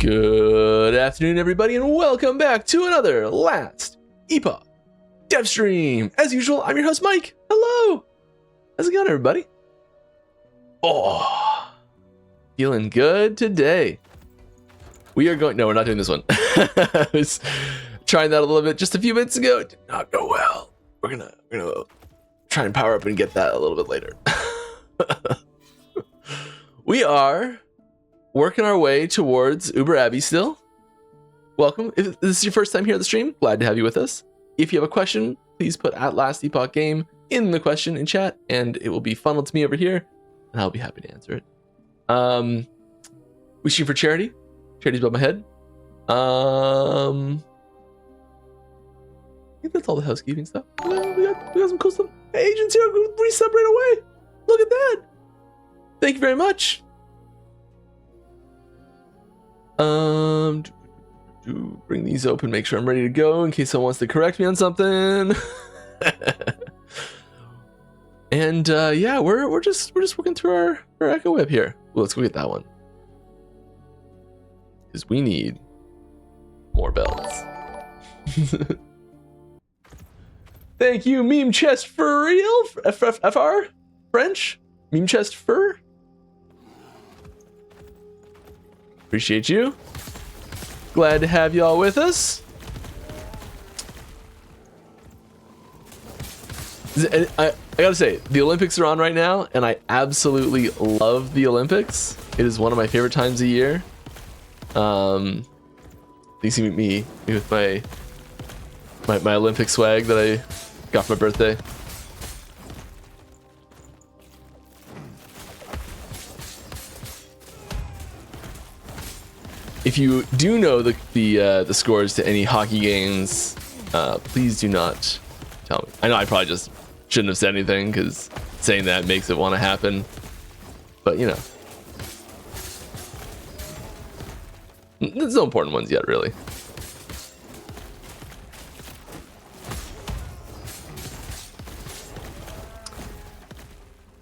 Good afternoon, everybody, and welcome back to another Last Epoch dev stream. As usual, I'm your host, Mike. Hello. How's it going, everybody? Oh, feeling good today. We are going... No, we're not doing this one. I was trying that a little bit just a few minutes ago. It did not go well. We're gonna try and power up and get that a little bit later. We are working our way towards Uber Abbey still. Welcome. If this is your first time here at the stream, glad to have you with us. If you have a question, please put @LastEpochGame in the question in chat, and it will be funneled to me over here, and I'll be happy to answer it. Wishing for charity. Charity's above my head. I think that's all the housekeeping stuff. We got some cool stuff. Hey, agents here, resub right away. Look at that. Thank you very much. To bring these open, make sure I'm ready to go in case someone wants to correct me on something. And yeah, we're just working through our echo web here. Well, let's go get that one because we need more bells. Thank you, Meme Chest for real. FR French Meme Chest Fur. Appreciate you. Glad to have y'all with us. I gotta say, the Olympics are on right now, and I absolutely love the Olympics. It is one of my favorite times of year. You see me with my Olympic swag that I got for my birthday. If you do know the scores to any hockey games, please do not tell me. I know I probably just shouldn't have said anything because saying that makes it want to happen, but you know, there's no important ones yet, really.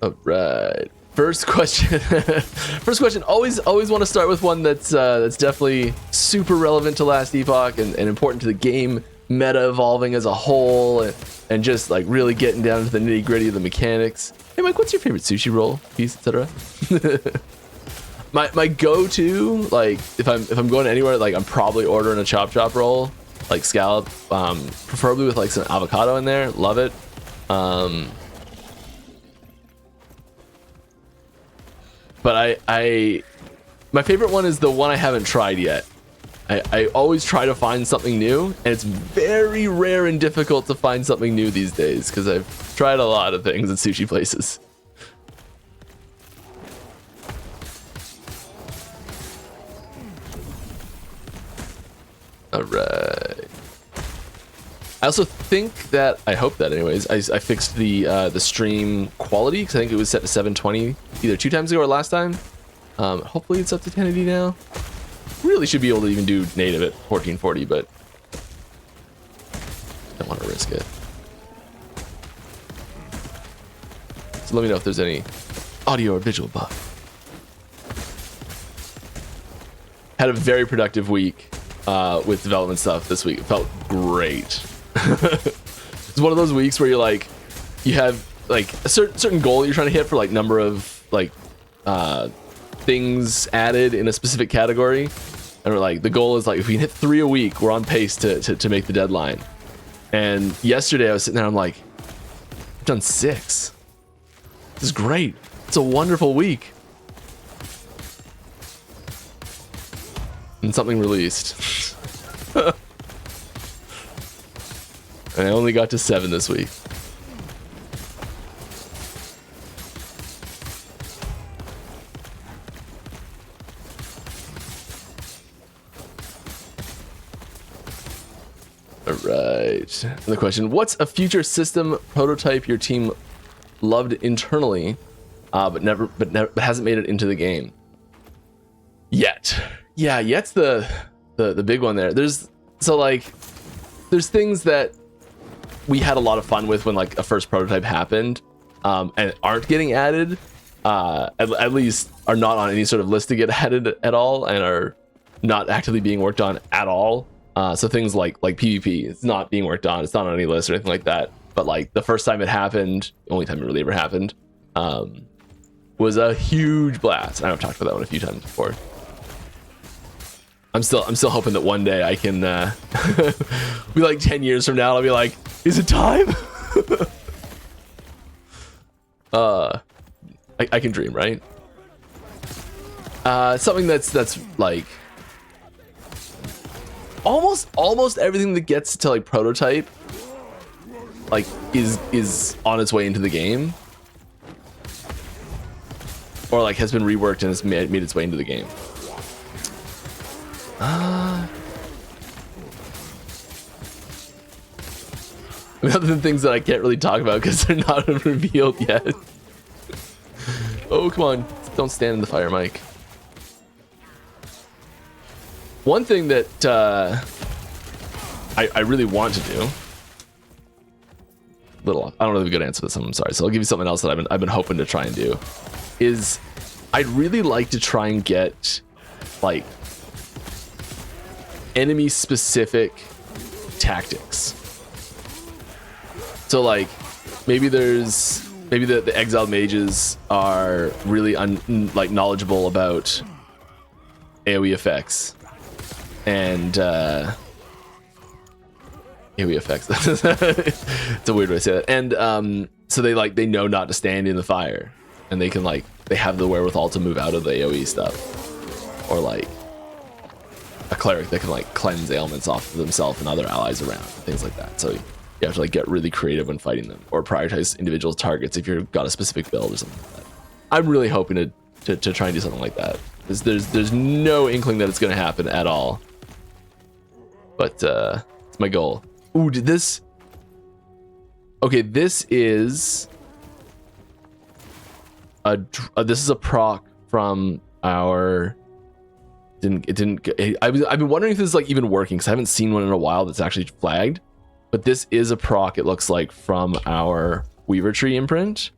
All right. First question. First question. Always want to start with one that's definitely super relevant to Last Epoch and important to the game meta evolving as a whole, and just like really getting down to the nitty gritty of the mechanics. Hey Mike, what's your favorite sushi roll piece, etc.? my go-to, like if I'm going anywhere, like I'm probably ordering a chop roll, like scallop, preferably with like some avocado in there. Love it. But my favorite one is the one I haven't tried yet. I always try to find something new, and it's very rare and difficult to find something new these days because I've tried a lot of things at sushi places. All right. I also think that, I hope that anyways, I fixed the stream quality because I think it was set to 720 either 2 times ago or last time. Hopefully it's up to 1080 now. Really should be able to even do native at 1440, but don't want to risk it. So let me know if there's any audio or visual buff. Had a very productive week with development stuff this week. It felt great. It's one of those weeks where you're like, you have like a certain goal you're trying to hit for like number of like things added in a specific category, and we're like, the goal is like if we can hit 3 a week, we're on pace to make the deadline. And yesterday I was sitting there, I'm like, I've done 6. This is great. It's a wonderful week. And something released. And I only got to 7 this week. All right. Another question. What's a future system prototype your team loved internally, but hasn't made it into the game yet? Yeah, yet's the big one there. There's things that we had a lot of fun with when like a first prototype happened, and aren't getting added, at least are not on any sort of list to get added at all, and are not actively being worked on at all. So things like PvP, it's not being worked on. It's not on any list or anything like that. But like the first time it happened, the only time it really ever happened, was a huge blast. I've talked about that one a few times before. I'm still hoping that one day I can be like 10 years from now, I'll be like, is it time? I can dream, right? Something that's like almost everything that gets to like prototype like is on its way into the game, or like has been reworked and has made its way into the game. Other than things that I can't really talk about because they're not revealed yet. Oh, come on. Don't stand in the fire, Mike. One thing that I really want to do, I don't know the good answer to this, I'm sorry, so I'll give you something else that I've been hoping to try and do, is I'd really like to try and get like enemy specific tactics. So like maybe the exiled mages are really knowledgeable about AoE effects, and AoE effects. It's a weird way to say that. And so they know not to stand in the fire, and they can they have the wherewithal to move out of the AoE stuff, or like a cleric that can cleanse ailments off of themselves and other allies around, and things like that. So you have to get really creative when fighting them, or prioritize individual targets if you've got a specific build or something like that. I'm really hoping to try and do something like that. There's no inkling that it's going to happen at all, but it's my goal. Ooh, did this? Okay, this is a proc from our. I've been wondering if this is even working, because I haven't seen one in a while that's actually flagged. But this is a proc, it looks like, from our Weaver Tree imprint.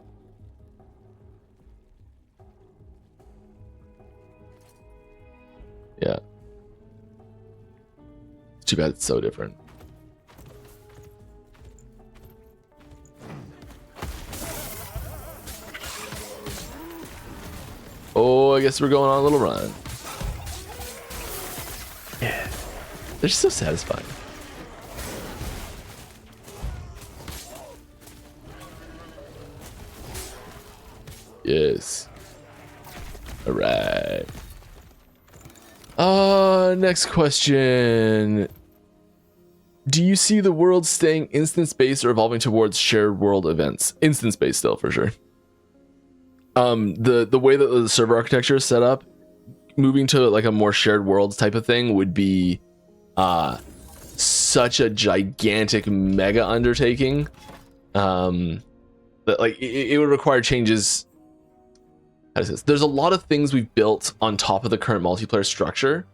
Yeah. It's too bad it's so different. Oh, I guess we're going on a little run. Yeah. They're just so satisfying. Yes. All right. Next question. Do you see the world staying instance-based or evolving towards shared world events? Instance-based still, for sure. The way that the server architecture is set up, moving to a more shared worlds type of thing would be such a gigantic mega undertaking that it would require changes. How does this? There's a lot of things we've built on top of the current multiplayer structure,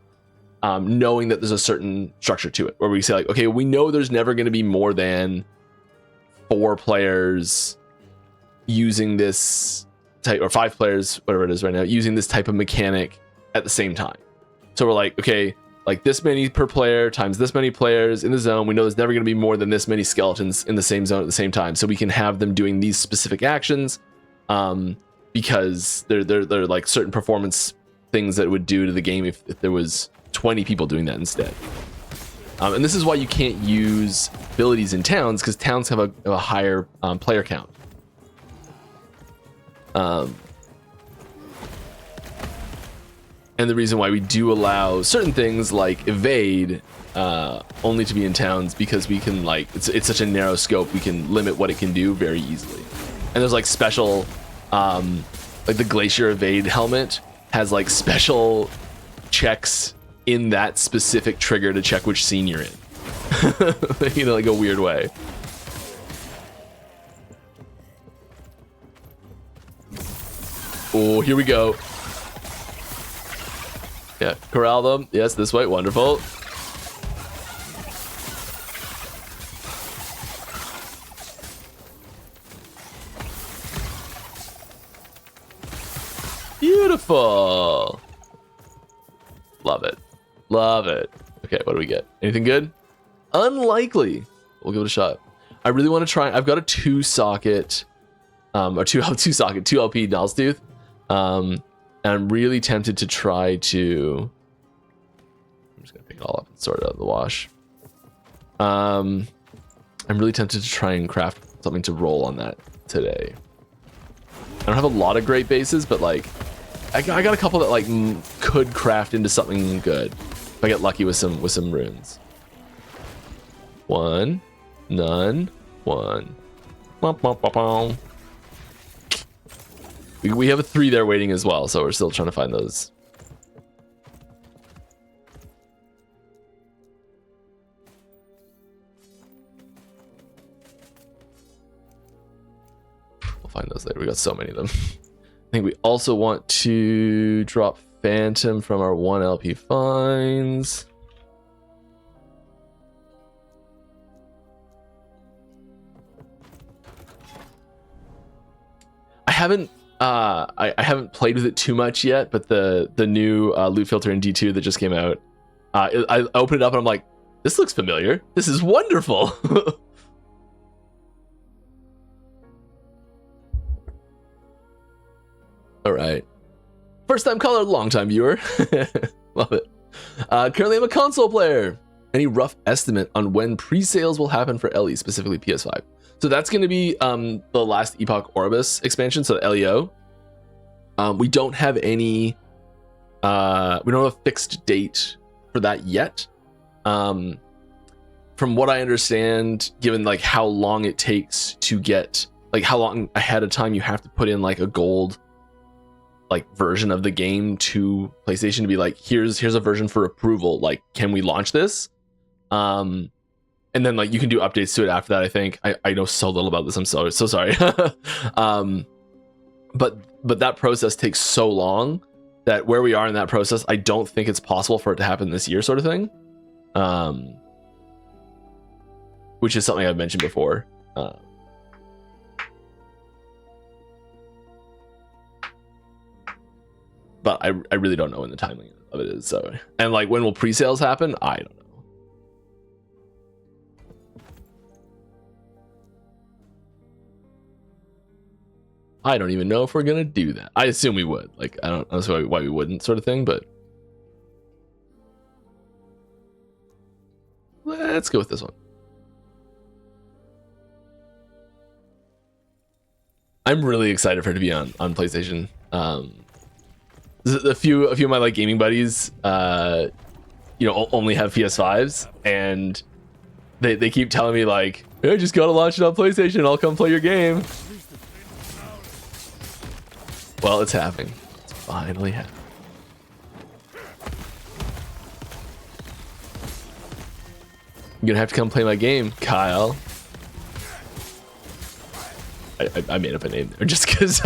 knowing that there's a certain structure to it, where we say okay, we know there's never going to be more than 4 players using this type, or 5 players, whatever it is right now, using this type of mechanic at the same time. So we're okay, this many per player times this many players in the zone. We know there's never going to be more than this many skeletons in the same zone at the same time. So we can have them doing these specific actions, because they're certain performance things that it would do to the game if there was 20 people doing that instead. And this is why you can't use abilities in towns, because towns have a higher player count. And the reason why we do allow certain things like evade only to be in towns, because we can it's such a narrow scope, we can limit what it can do very easily. And there's special the glacier evade helmet has special checks in that specific trigger to check which scene you're in. A weird way. Oh, here we go. Yeah, corral them. Yes, this way. Wonderful. Beautiful. Love it. Love it. Okay, what do we get? Anything good? Unlikely. We'll give it a shot. I really want to try. I've got a 2-socket, or 2 LP Nullstooth. And I'm really tempted to try to. I'm just gonna pick it all up and sort it out of the wash. I'm really tempted to try and craft something to roll on that today. I don't have a lot of great bases, but I got a couple that could craft into something good if I get lucky with some runes. 1, none, 1. We have a 3 there waiting as well, so we're still trying to find those. We'll find those later. We got so many of them. I think we also want to drop Phantom from our 1 LP finds. I haven't played with it too much yet, but the new loot filter in D2 that just came out, I opened it up and I'm like, this looks familiar. This is wonderful. All right. First time caller, long time viewer. Love it. Currently I'm a console player. Any rough estimate on when pre-sales will happen for LE, specifically PS5? So that's going to be the last Epoch Orbis expansion, so the LEO. We don't have any, we don't have a fixed date for that yet. From what I understand, given like how long it takes to get, like how long ahead of time you have to put in like a gold like version of the game to PlayStation to be like, here's a version for approval, like can we launch this? And then like you can do updates to it after that. I think I know so little about this, I'm so sorry. But that process takes so long that where we are in that process, I don't think it's possible for it to happen this year, sort of thing. Which is something I've mentioned before. But I really don't know when the timing of it is. So, and like when will pre-sales happen? I don't know. I don't even know if we're gonna do that. I assume we would. Like I don't know why we wouldn't, sort of thing. But let's go with this one. I'm really excited for it to be on PlayStation. A few of my like gaming buddies, only have PS5s, and they keep telling me like, "Hey, just gotta launch it on PlayStation. I'll come play your game." Well, it's happening. It's finally happening. You're gonna have to come play my game, Kyle. I made up a name there just because.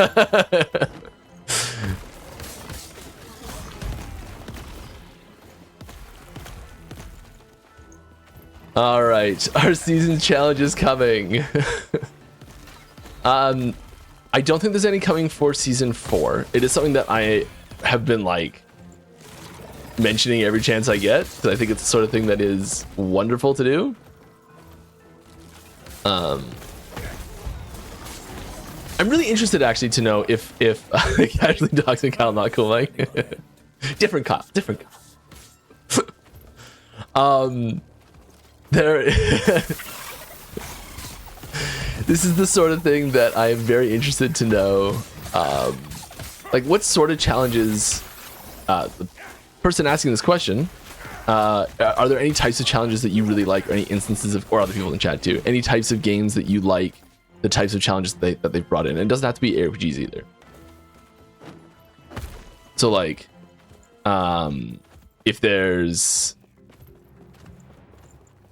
All right, our season challenge is coming. I don't think there's any coming for season 4. It is something that I have been like mentioning every chance I get, because I think it's the sort of thing that is wonderful to do. I'm really interested actually to know if casually dogs and Kyle not cool, like different Kyle. There. This is the sort of thing that I am very interested to know. Like, what sort of challenges? The person asking this question, are there any types of challenges that you really like, or any instances of, or other people in chat too? Any types of games that you like? The types of challenges that they've brought in, and it doesn't have to be RPGs either. So like, if there's,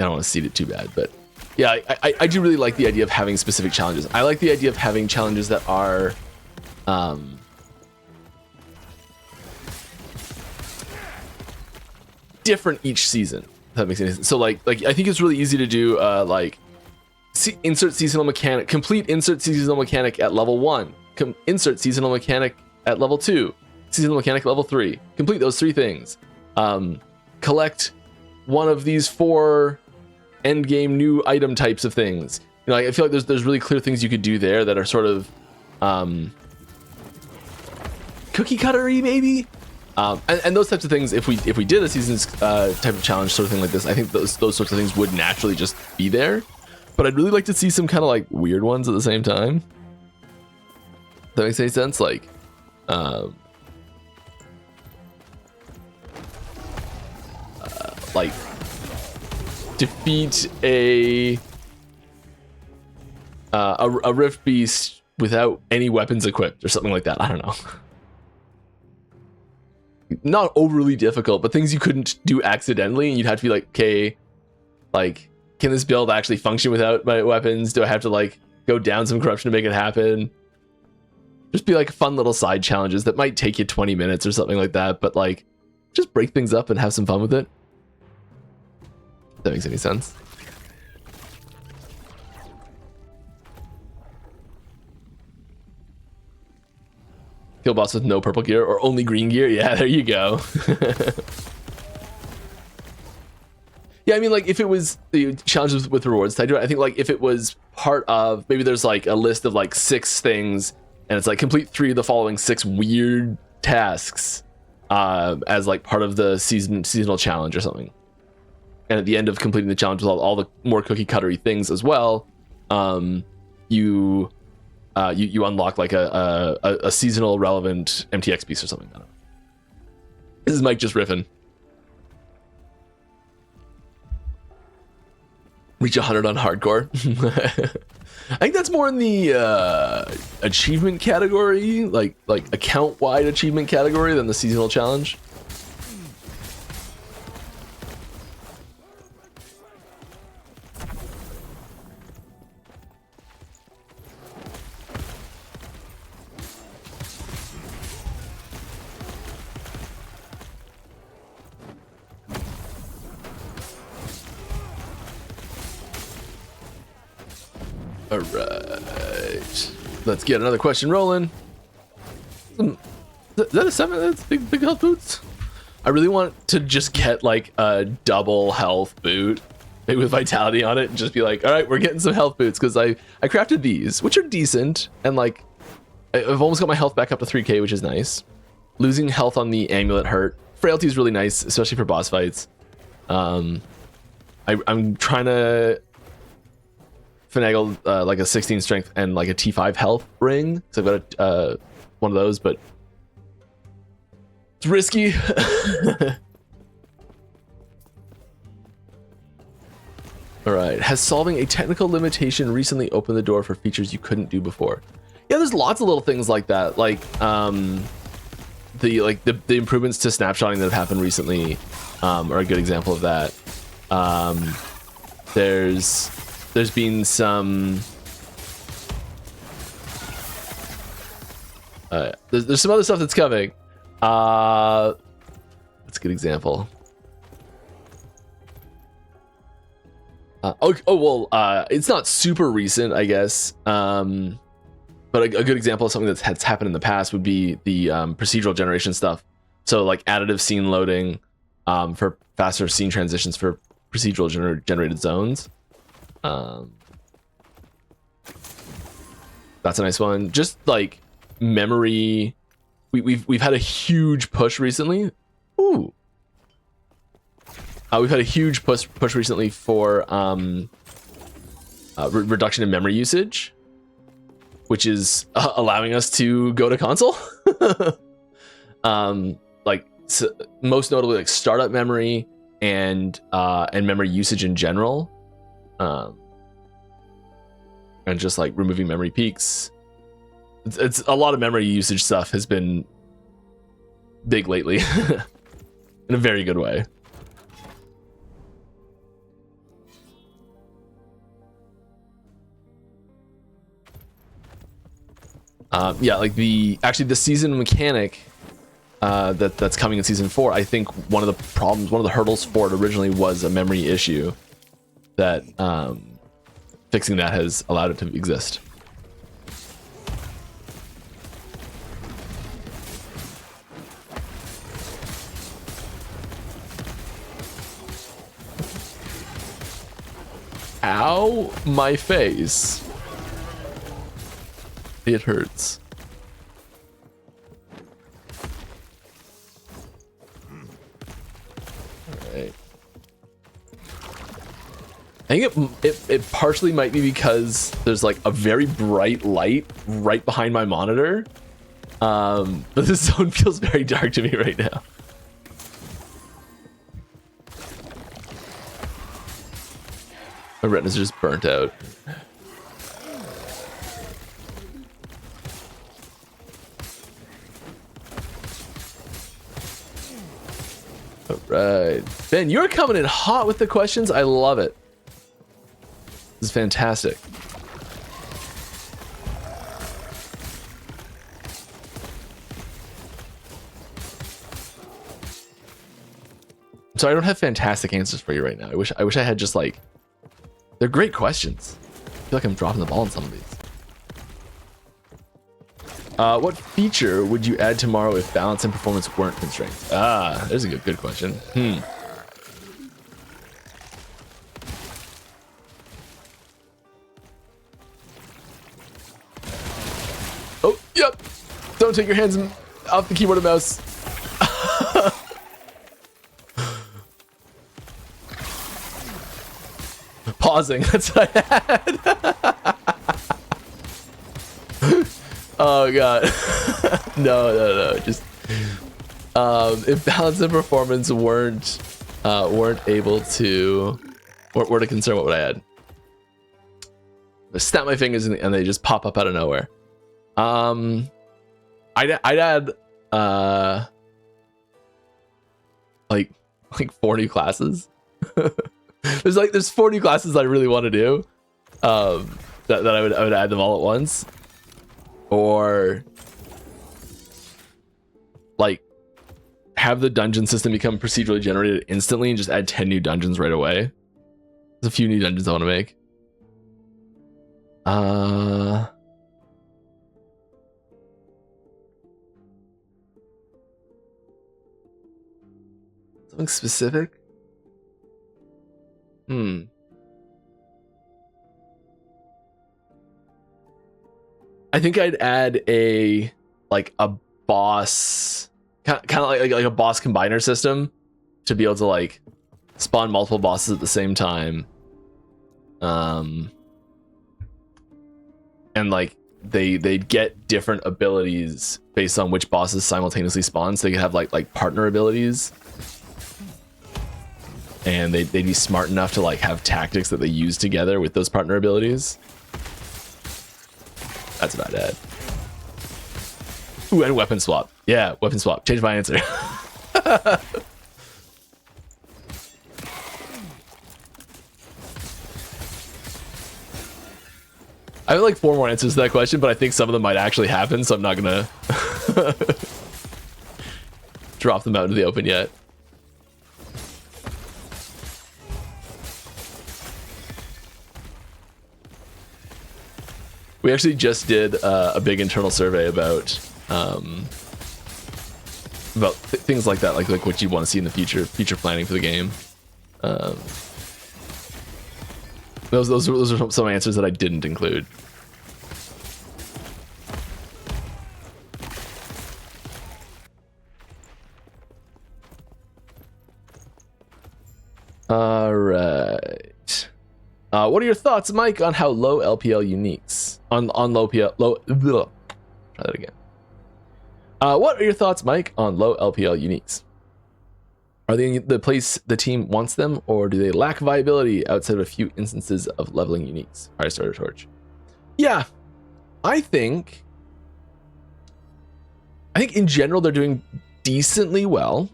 I don't want to seed it too bad, but yeah, I do really like the idea of having specific challenges. I like the idea of having challenges that are, different each season. If that makes any sense. So like I think it's really easy to do, like. Insert seasonal mechanic, complete insert seasonal mechanic at level 1, insert seasonal mechanic at level 2, seasonal mechanic at level 3, complete those 3 things, collect one of these 4 end game new item types of things. You know, like, I feel like there's really clear things you could do there that are sort of cookie cuttery maybe, and those types of things. If we did a season's type of challenge sort of thing like this, I think those sorts of things would naturally just be there. But I'd really like to see some kind of like weird ones at the same time. That makes any sense? Like, like defeat a rift beast without any weapons equipped or something like that. I don't know. Not overly difficult, but things you couldn't do accidentally, and you'd have to be like, okay, like, can this build actually function without my weapons? Do I have to like go down some corruption to make it happen? Just be like fun little side challenges that might take you 20 minutes or something like that, but like just break things up and have some fun with it. If that makes any sense. Kill boss with no purple gear or only green gear? Yeah, there you go. Yeah, I mean, like, if it was the challenges with rewards tied to it, I think, like, if it was part of, maybe there's, like, a list of, like, 6 things, and it's, like, complete 3 of the following 6 weird tasks, as like part of the seasonal challenge or something. And at the end of completing the challenge with all the more cookie cuttery things as well, you unlock like a seasonal relevant MTX piece or something. I don't know. This is Mike just riffing. Reach 100 on hardcore. I think that's more in the achievement category, like account-wide achievement category than the seasonal challenge. All right, let's get another question rolling. Is that a 7? That's big health boots. I really want to just get like a double health boot, maybe with vitality on it, and just be like, all right, we're getting some health boots, because I crafted these, which are decent, and like I've almost got my health back up to 3k, which is nice. Losing health on the amulet hurt. Frailty is really nice, especially for boss fights. I'm trying to finagle like a 16 strength and like a T5 health ring, so I've got one of those, but it's risky. All right, has solving a technical limitation recently opened the door for features you couldn't do before? Yeah, there's lots of little things like that, like the improvements to snapshotting that have happened recently are a good example of that. There's been some there's some other stuff that's coming. That's a good example. It's not super recent, I guess, but a good example of something that's happened in the past would be the procedural generation stuff. So like additive scene loading for faster scene transitions for procedural generated zones. That's a nice one. Just like memory, we've had a huge push recently. Ooh. We've had a huge push recently for reduction in memory usage, which is allowing us to go to console. Most notably like startup memory and memory usage in general. And just like removing memory peaks. It's a lot of memory usage stuff has been big lately in a very good way. Yeah, like the season mechanic that's coming in season 4. I think one of the hurdles for it originally was a memory issue that fixing that has allowed it to exist. Ow, my face. It hurts. All right. I think it partially might be because there's like a very bright light right behind my monitor. But this zone feels very dark to me right now. My retina's just burnt out. All right, Ben, you're coming in hot with the questions. I love it. This is fantastic. So I don't have fantastic answers for you right now. I wish I had just like, they're great questions. I feel like I'm dropping the ball on some of these. What feature would you add tomorrow if balance and performance weren't constrained? There's a good question. Oh, yep. Don't take your hands off the keyboard and mouse. Pausing. That's what I had. Oh god. No. Just if balance and performance weren't able to were to concern, what would I add? I snap my fingers and they just pop up out of nowhere. I'd add like 4 new classes. there's 4 new classes I really want to do. That I would add them all at once. Or like have the dungeon system become procedurally generated instantly and just add 10 new dungeons right away. There's a few new dungeons I want to make. Something specific? I think I'd add a boss, kind of like a boss combiner system to be able to like spawn multiple bosses at the same time. And like they'd get different abilities based on which bosses simultaneously spawn, so they could have like partner abilities. And they'd be smart enough to like have tactics that they use together with those partner abilities. That's about it. Ooh, and weapon swap. Yeah, weapon swap. Change my answer. I have like 4 more answers to that question, but I think some of them might actually happen, so I'm not gonna drop them out into the open yet. We actually just did a big internal survey about things like that, like what you want to see in the future planning for the game. Those are some answers that I didn't include. All right. What are your thoughts, Mike, on how low LPL uniques? On low PL low. Ugh. Try that again. What are your thoughts, Mike, on low LPL uniques? Are they in the place the team wants them, or do they lack viability outside of a few instances of leveling uniques? Fire starter torch. Yeah, I think in general they're doing decently well.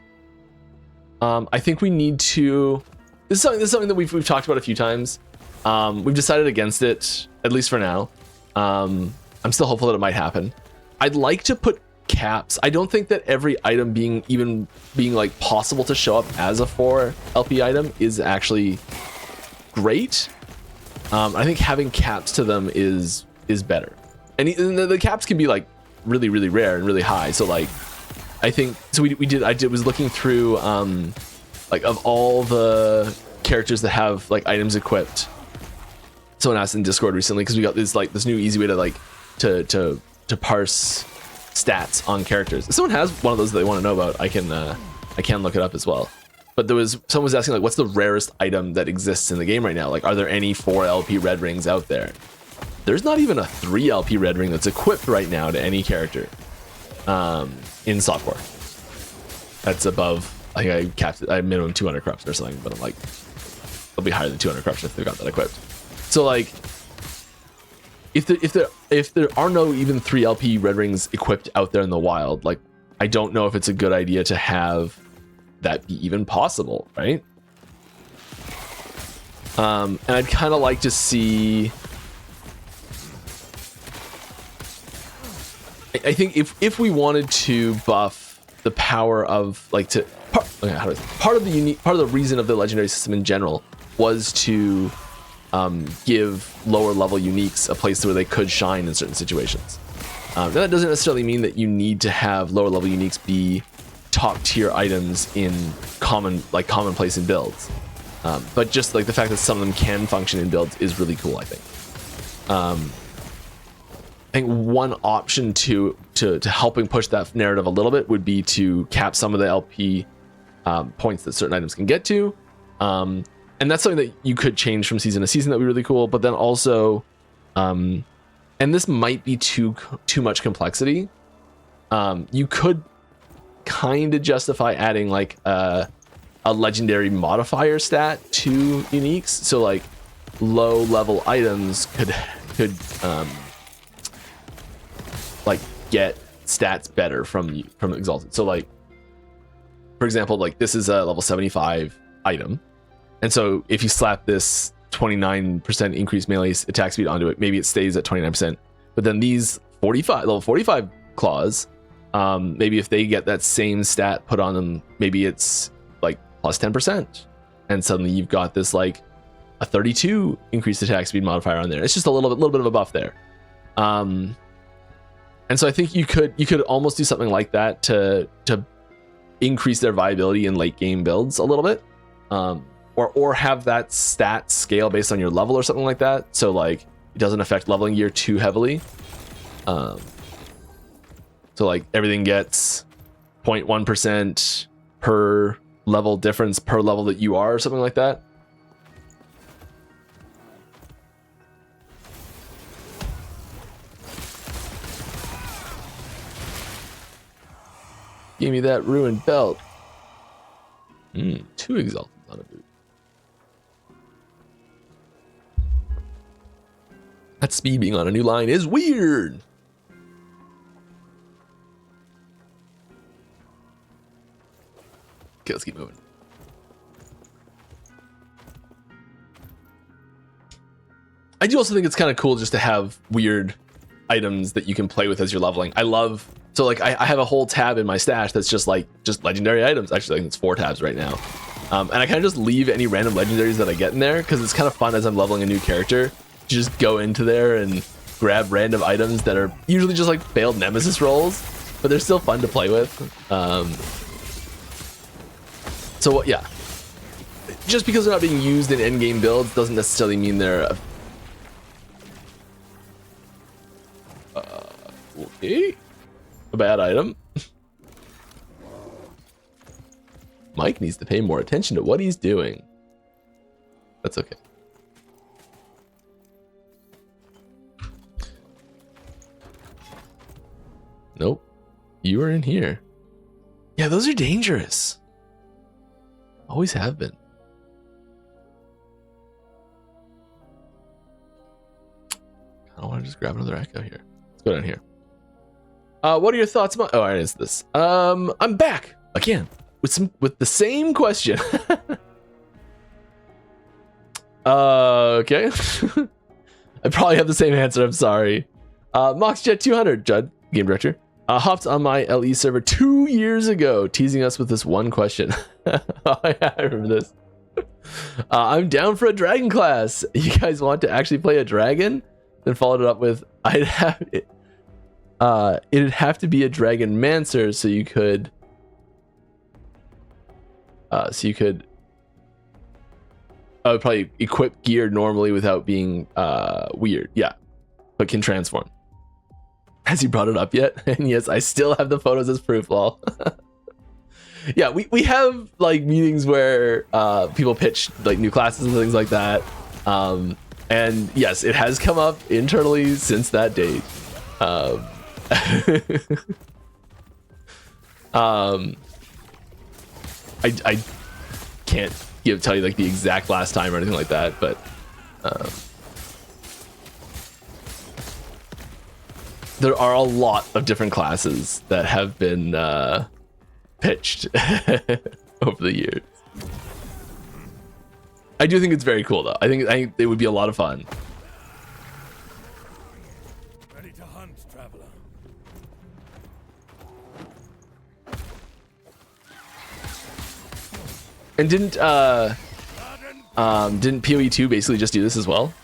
I think we need to. This is something that we've talked about a few times. We've decided against it, at least for now. I'm still hopeful that it might happen. I'd like to put caps. I don't think that every item being like possible to show up as a 4 LP item is actually great. I think having caps to them is better. And the caps can be like really, really rare and really high. So like, I think, so I was looking through, like of all the characters that have like items equipped. Someone asked in Discord recently, because we got this new easy way to like to parse stats on characters. If someone has one of those that they want to know about, I can look it up as well. But someone was asking like, what's the rarest item that exists in the game right now? Like, are there any 4 LP red rings out there? There's not even a 3 LP red ring that's equipped right now to any character in software. That's above, I think I capped it, I minimum 200 corruption or something, but I'm like, it'll be higher than 200 corruption if they've got that equipped. So like, if there are no even 3 LP red rings equipped out there in the wild, like, I don't know if it's a good idea to have that be even possible, right? And I'd kind of like to see. I think if we wanted to buff the power of like part of the reason of the legendary system in general was to give lower level uniques a place where they could shine in certain situations. Now that doesn't necessarily mean you need to have lower level uniques be top tier items in commonplace in builds. But just like the fact that some of them can function in builds is really cool, I think. I think one option to helping push that narrative a little bit would be to cap some of the LP points that certain items can get to. and that's something that you could change from season to season. That would be really cool. But then also, and this might be too much complexity. You could kind of justify adding like a legendary modifier stat to uniques. So like low level items could like get stats better from exalted. So like, for example, like this is a level 75 item, and so if you slap this 29% increased melee attack speed onto it, maybe it stays at 29%. But then these level 45 claws, maybe if they get that same stat put on them, maybe it's like plus 10%, and suddenly you've got this like a 32 increased attack speed modifier on there. It's just a little bit of a buff there. And so I think you could almost do something like that to increase their viability in late game builds a little bit, or have that stat scale based on your level or something like that. So like it doesn't affect leveling gear too heavily. So like everything gets 0.1% per level difference per level that you are, or something like that. Give me that ruined belt. 2 exalted on a boot. That speed being on a new line is weird. Okay, let's keep moving. I do also think it's kind of cool just to have weird items that you can play with as you're leveling. So like I have a whole tab in my stash that's just legendary items. Actually, I think it's 4 tabs right now. And I kind of just leave any random legendaries that I get in there because it's kind of fun as I'm leveling a new character to just go into there and grab random items that are usually just like failed nemesis rolls, but they're still fun to play with. So yeah, just because they're not being used in endgame builds doesn't necessarily mean they're okay. A bad item. Mike needs to pay more attention to what he's doing. That's okay. Nope. You are in here. Yeah, those are dangerous. Always have been. I don't want to just grab another echo here. Let's go down here. What are your thoughts about? Oh, I answered this. I'm back again with the same question. Okay. I probably have the same answer. I'm sorry. Moxjet 200, Judd, game director, hopped on my LE server 2 years ago, teasing us with this one question. Oh, yeah, I remember this. I'm down for a dragon class. You guys want to actually play a dragon? Then followed it up with, it'd have to be a dragon mancer, so you could probably equip gear normally without being weird. Yeah, but can transform. Has he brought it up yet? And yes, I still have the photos as proof, lol. Yeah, we have like meetings where people pitch like new classes and things like that. And yes, it has come up internally since that date. I can't tell you like the exact last time or anything like that, but there are a lot of different classes that have been pitched over the years. I do think it's very cool though. I think it would be a lot of fun. Ready to hunt, traveler. And didn't PoE 2 basically just do this as well?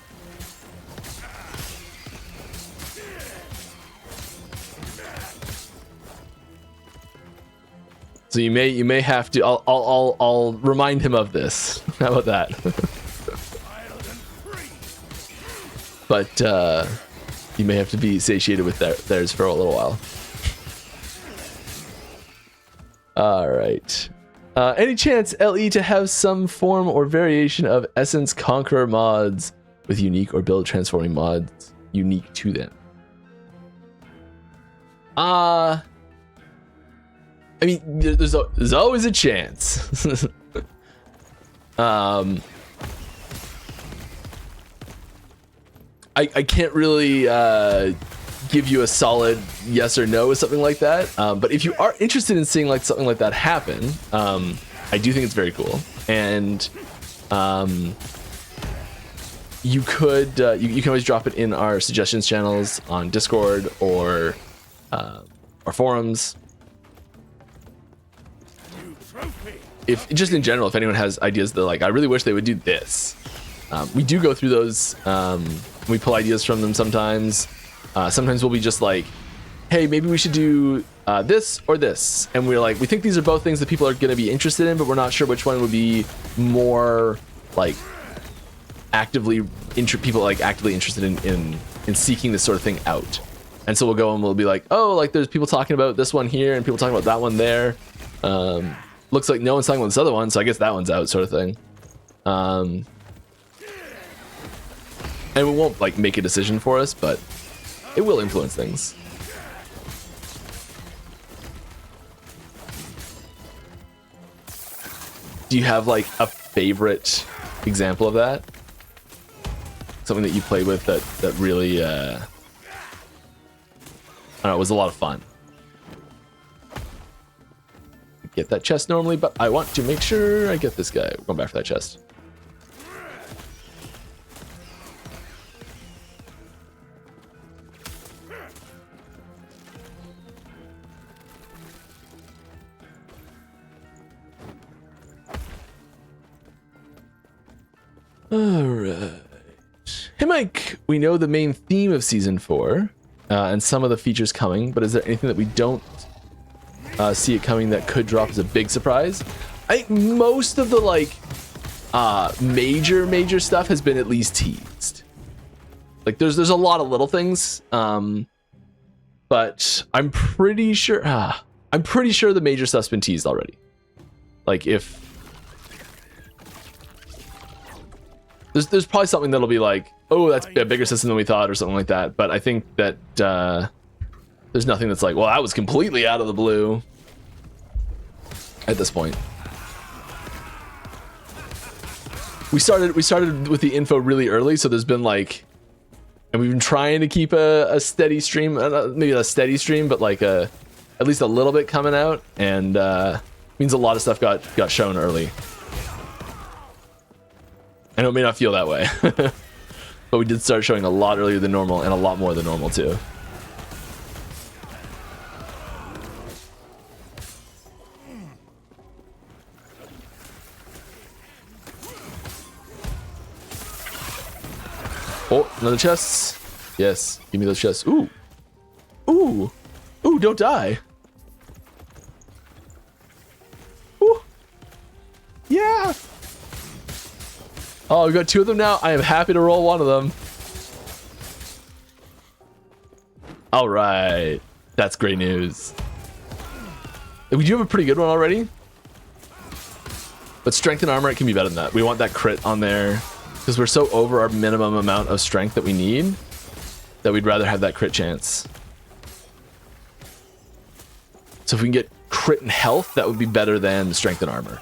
So you may have to. I'll remind him of this. How about that? But you may have to be satiated with theirs for a little while. All right. Any chance LE to have some form or variation of Essence Conqueror mods with unique or build transforming mods unique to them? I mean, there's always a chance. I can't really give you a solid yes or no with something like that. But if you are interested in seeing like something like that happen, I do think it's very cool. And you could you can always drop it in our suggestions channels on Discord or our forums. If just in general, if anyone has ideas that like, I really wish they would do this. We do go through those. We pull ideas from them sometimes. Sometimes we'll be just like, hey, maybe we should do this or this. And we're like, we think these are both things that people are going to be interested in, but we're not sure which one would be more like actively interested in seeking this sort of thing out. And so we'll go and we'll be like, oh, like there's people talking about this one here and people talking about that one there. Looks like no one's talking about this other one, so I guess that one's out, sort of thing. And we won't like make a decision for us, but it will influence things. Do you have like a favorite example of that? Something that you played with that really I don't know, it was a lot of fun. Get that chest normally, but I want to make sure I get this guy. We're going back for that chest. Alright. Hey Mike, we know the main theme of Season 4 and some of the features coming, but is there anything that we don't see it coming that could drop as a big surprise? I think most of the like major stuff has been at least teased. Like there's a lot of little things, but I'm pretty sure the major stuff's been teased already. Like if there's probably something that'll be like, oh, that's a bigger system than we thought or something like that, but I think that there's nothing that's like, well, that was completely out of the blue at this point. We started with the info really early, so there's been like, and we've been trying to keep a steady stream, maybe a steady stream, but like at least a little bit coming out, and means a lot of stuff got shown early. I know it may not feel that way, but we did start showing a lot earlier than normal and a lot more than normal too. Oh, another chest. Yes, give me those chests. Ooh. Ooh. Ooh, don't die. Ooh. Yeah. Oh, we've got two of them now. I am happy to roll one of them. All right. That's great news. We do have a pretty good one already. But strength and armor, it can be better than that. We want that crit on there because we're so over our minimum amount of strength that we need that we'd rather have that crit chance. So if we can get crit and health, that would be better than strength and armor.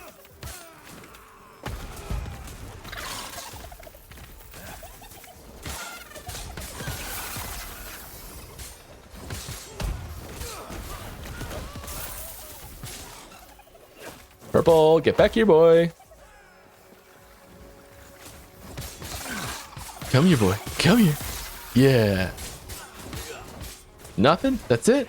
Purple, get back here, boy. Come here, boy. Come here. Yeah. Nothing? That's it?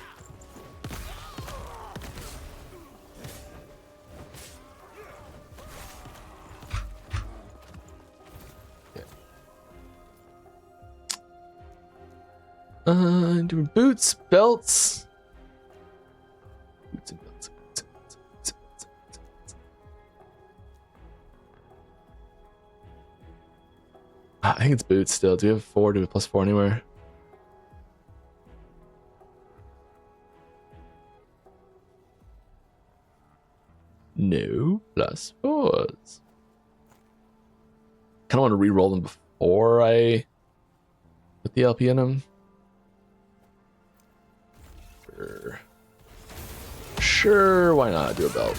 Doing boots, belts. Boots and belts. I think it's boots still. Do we have 4? Do we have +4 anywhere? No. suppose. Kind of want to re-roll them before I put the LP in them. Sure, why not do a belt?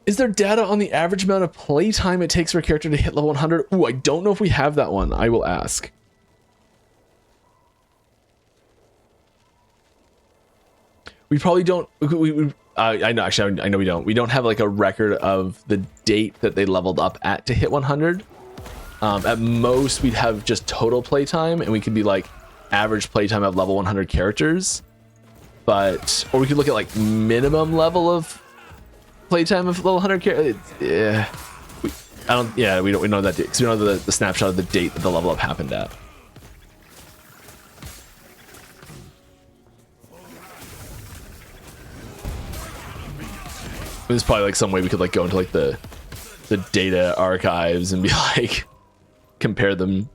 Is there data on the average amount of playtime it takes for a character to hit level 100? Ooh, I don't know if we have that one. I will ask. We probably don't. I know. Actually, I know we don't. We don't have like a record of the date that they leveled up at to hit 100. At most, we'd have just total playtime, and we could be like average playtime of level 100 characters. But or we could look at like minimum level of playtime of level 100 characters. Yeah, I don't. Yeah, we don't. We know that because we know the snapshot of the date that the level up happened at. There's probably like some way we could like go into like the data archives and be like compare them.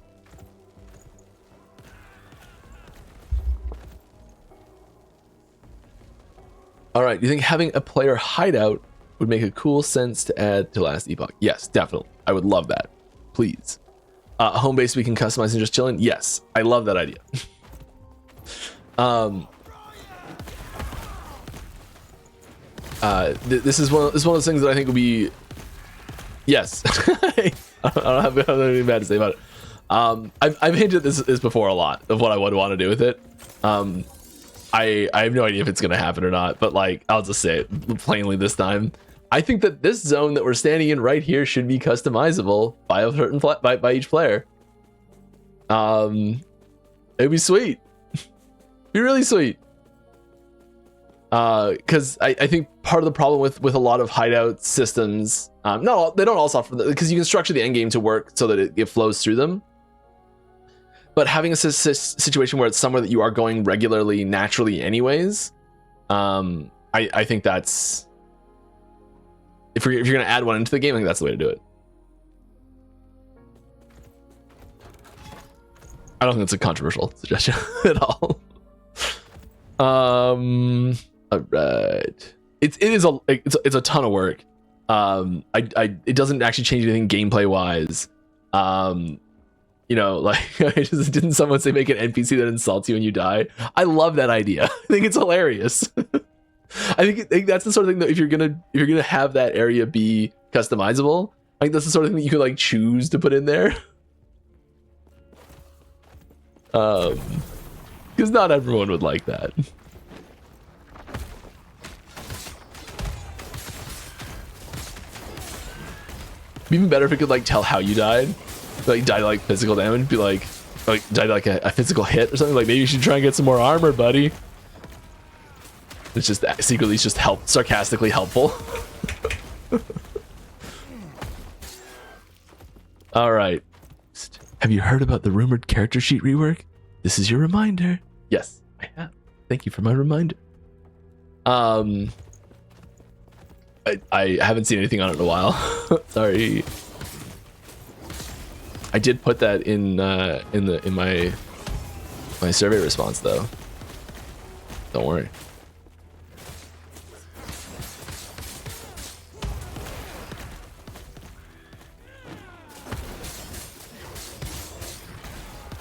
All right, do you think having a player hideout would make a cool sense to add to last Epoch? Yes, definitely. I would love that. Please. Home base we can customize and just chilling. Yes, I love that idea. This is one of those things that I think would be. Yes, I don't have anything bad to say about it. I've hinted at this before a lot of what I would want to do with it. I have no idea if it's gonna happen or not, but like I'll just say it plainly this time. I think that this zone that we're standing in right here should be customizable by a certain by each player. It'd be sweet. Be really sweet. Because I think part of the problem with a lot of hideout systems, no, they don't all suffer because you can structure the end game to work so that it flows through them. But having a situation where it's somewhere that you are going regularly, naturally, anyways, I think that's if you're gonna add one into the game, I think that's the way to do it. I don't think it's a controversial suggestion at all. All right, it's a ton of work. It doesn't actually change anything gameplay wise. You know, like didn't someone say make an NPC that insults you when you die? I love that idea. I think it's hilarious. I think that's the sort of thing that if you're gonna have that area be customizable, I think that's the sort of thing that you could like choose to put in there. Because not everyone would like that. It'd be even better if it could like tell how you died. Like die to like physical damage, be like die to like a physical hit or something. Like maybe you should try and get some more armor, buddy. It's just secretly it's just sarcastically helpful. All right. Have you heard about the rumored character sheet rework? This is your reminder. Yes, I have. Thank you for my reminder. I haven't seen anything on it in a while. Sorry. I did put that in my survey response though. Don't worry.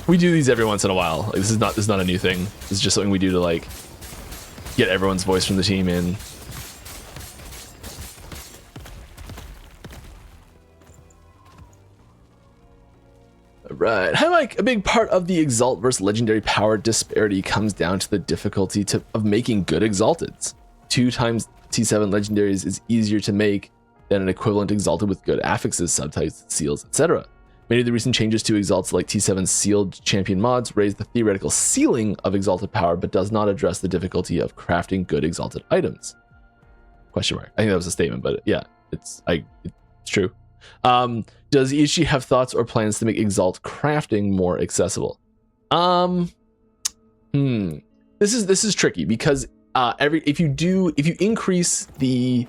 We do these every once in a while. Like, this is not a new thing. This is just something we do to like get everyone's voice from the team in. Right. Hi, Mike. A big part of the Exalt versus Legendary power disparity comes down to the difficulty of making good Exalteds. 2 times T7 Legendaries is easier to make than an equivalent Exalted with good affixes, subtypes, seals, etc. Many of the recent changes to Exalts like T7 sealed champion mods raise the theoretical ceiling of Exalted power, but does not address the difficulty of crafting good Exalted items. Question mark. I think that was a statement, but yeah, it's true. Does Ichi have thoughts or plans to make Exalt crafting more accessible? This is tricky because if you increase the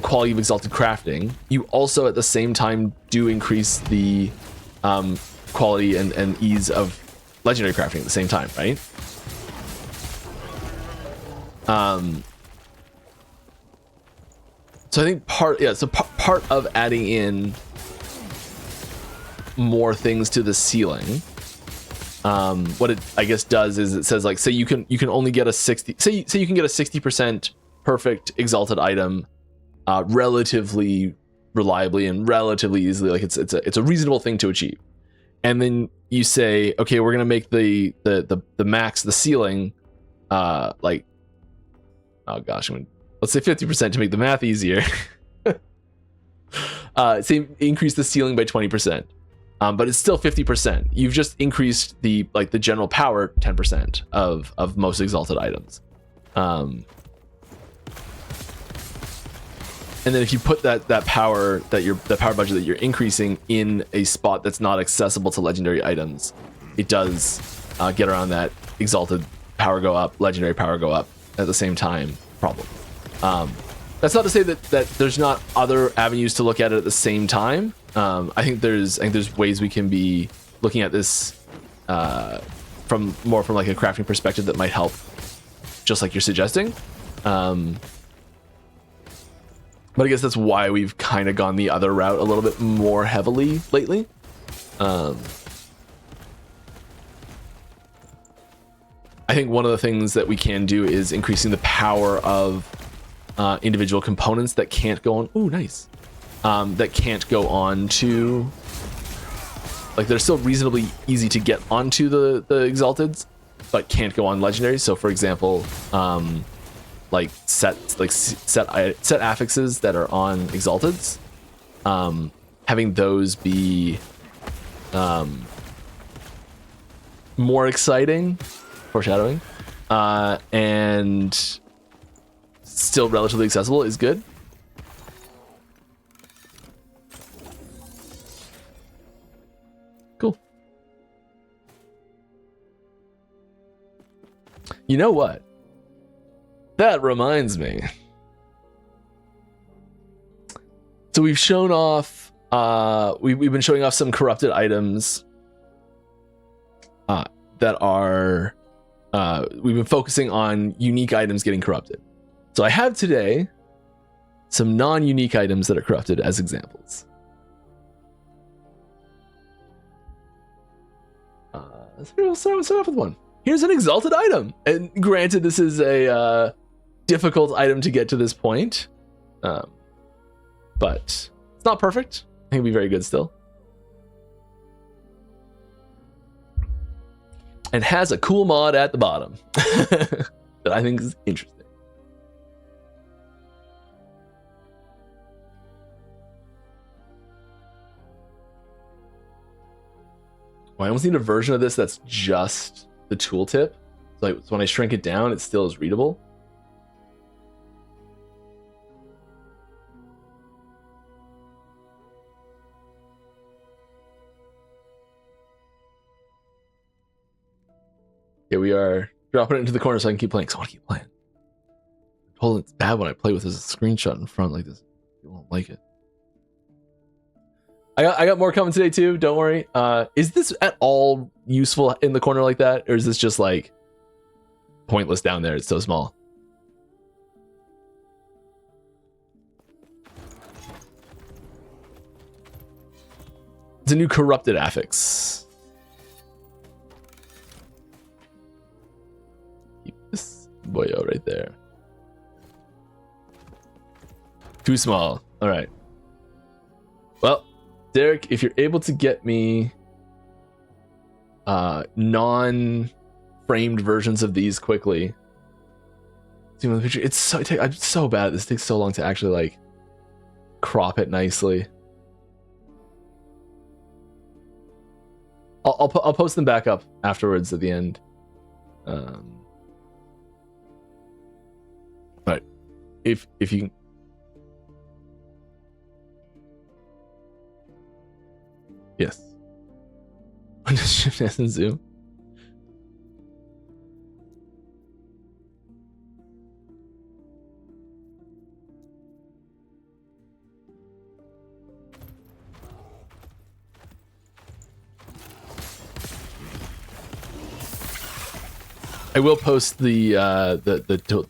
quality of Exalted crafting, you also at the same time do increase the quality and ease of legendary crafting at the same time, right? So I think part of adding in more things to the ceiling, what it I guess does is it says like, say you can only get a 60, say you can get a 60% perfect exalted item relatively reliably and relatively easily, like it's a reasonable thing to achieve. And then you say, okay, we're gonna make the max, the ceiling, like, oh gosh, let's say 50% to make the math easier. Say increase the ceiling by 20%, but it's still 50%. You've just increased the general power 10% of most exalted items. And then if you put that power the power budget that you're increasing in a spot that's not accessible to legendary items, it does get around that exalted power go up, legendary power go up at the same time problem. That's not to say that there's not other avenues to look at it at the same time. I think there's ways we can be looking at this from like a crafting perspective that might help, just like you're suggesting. But I guess that's why we've kind of gone the other route a little bit more heavily lately. I think one of the things that we can do is increasing the power of individual components that can't go on. Ooh, nice. That can't go on to, like, they're still reasonably easy to get onto the exalteds, but can't go on legendary. So, for example, like set affixes that are on exalteds, having those be more exciting, foreshadowing, and still relatively accessible is good. Cool. You know what? That reminds me. So we've shown off, we've been showing off some corrupted items that are, we've been focusing on unique items getting corrupted. So I have today some non-unique items that are corrupted as examples. We'll start off with one. Here's an exalted item. And granted, this is a difficult item to get to this point, but it's not perfect. I think it'll be very good still. And has a cool mod at the bottom that I think is interesting. Well, I almost need a version of this that's just the tooltip. So when I shrink it down, it still is readable. Okay, we are dropping it into the corner so I can keep playing. So I want to keep playing. Hold, it's bad when I play with this screenshot in front like this. You won't like it. I got more coming today too. Don't worry. Is this at all useful in the corner like that, or is this just like pointless down there? It's so small. It's a new corrupted affix. Keep this boyo right there. Too small. All right. Well, Derek, if you're able to get me non-framed versions of these quickly, see the picture. I'm so bad at this. It takes so long to actually like crop it nicely. I'll post them back up afterwards at the end. But if you can. Yes. Shift S and zoom. I will post the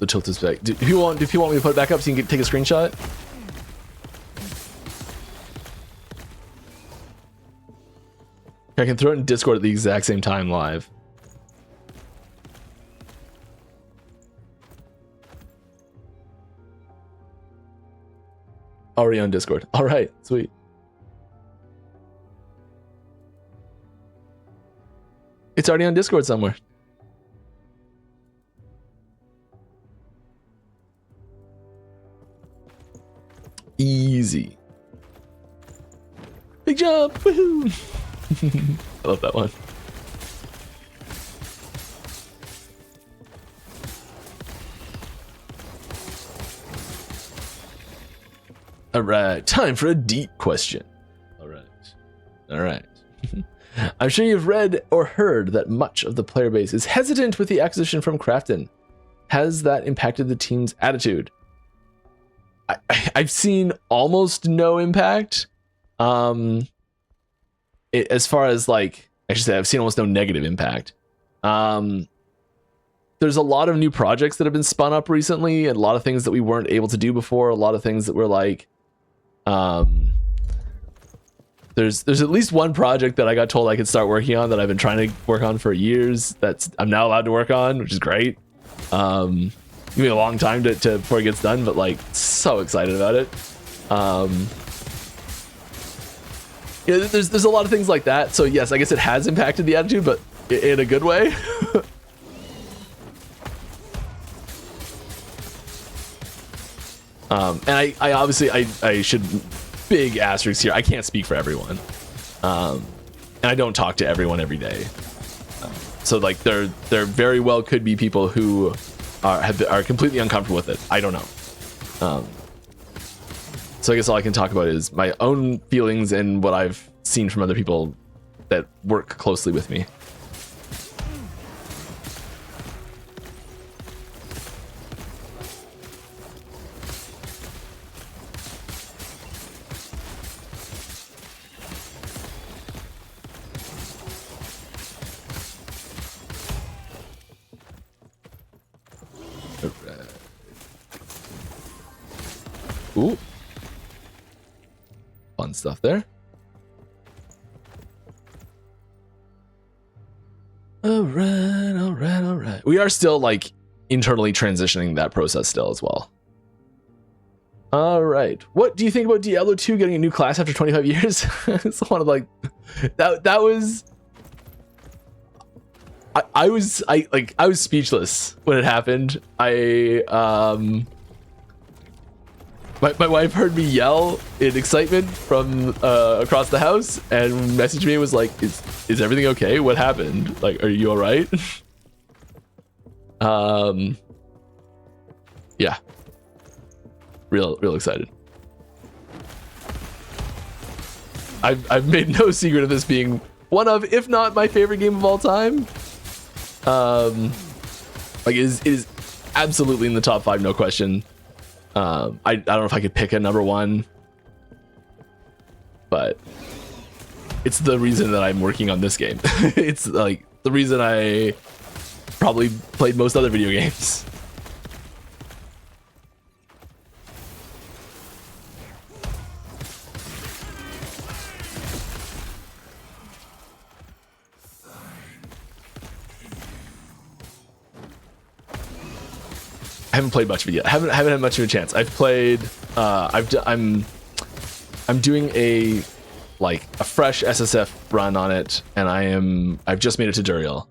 tilted spec. If you want me to put it back up so you can take a screenshot. I can throw it in Discord at the exact same time live. Already on Discord. All right, sweet. It's already on Discord somewhere. Easy. Big jump! Woohoo! I love that one. All right, time for a deep question. All right. I'm sure you've read or heard that much of the player base is hesitant with the acquisition from Krafton. Has that impacted the team's attitude? I've seen almost no impact. As far as like, I should say, I've seen almost no negative impact. There's a lot of new projects that have been spun up recently, and a lot of things that we weren't able to do before. A lot of things that were like, there's at least one project that I got told I could start working on that I've been trying to work on for years. I'm now allowed to work on, which is great. Give me a long time to before it gets done, but like so excited about it. Yeah, there's a lot of things like that. So yes, I guess it has impacted the attitude, but in a good way. And I obviously I should big asterisks here. I can't speak for everyone, and I don't talk to everyone every day. So like there very well could be people who are completely uncomfortable with it. I don't know. So I guess all I can talk about is my own feelings and what I've seen from other people that work closely with me. Ooh. Fun stuff there. All right. We are still like internally transitioning that process still as well. All right. What do you think about Diablo 2 getting a new class after 25 years? It's one of like that was I was speechless when it happened. My wife heard me yell in excitement from across the house and messaged me and was like, is everything okay? What happened? Like, are you all right? Yeah. Real excited. I've made no secret of this being one of, if not my favorite game of all time. Like it is absolutely in the top 5, no question. I don't know if I could pick a number one, but it's the reason that I'm working on this game. It's like the reason I probably played most other video games. I haven't played much of it yet. I haven't had much of a chance. I've played. I'm doing a fresh SSF run on it, and I've just made it to Duriel.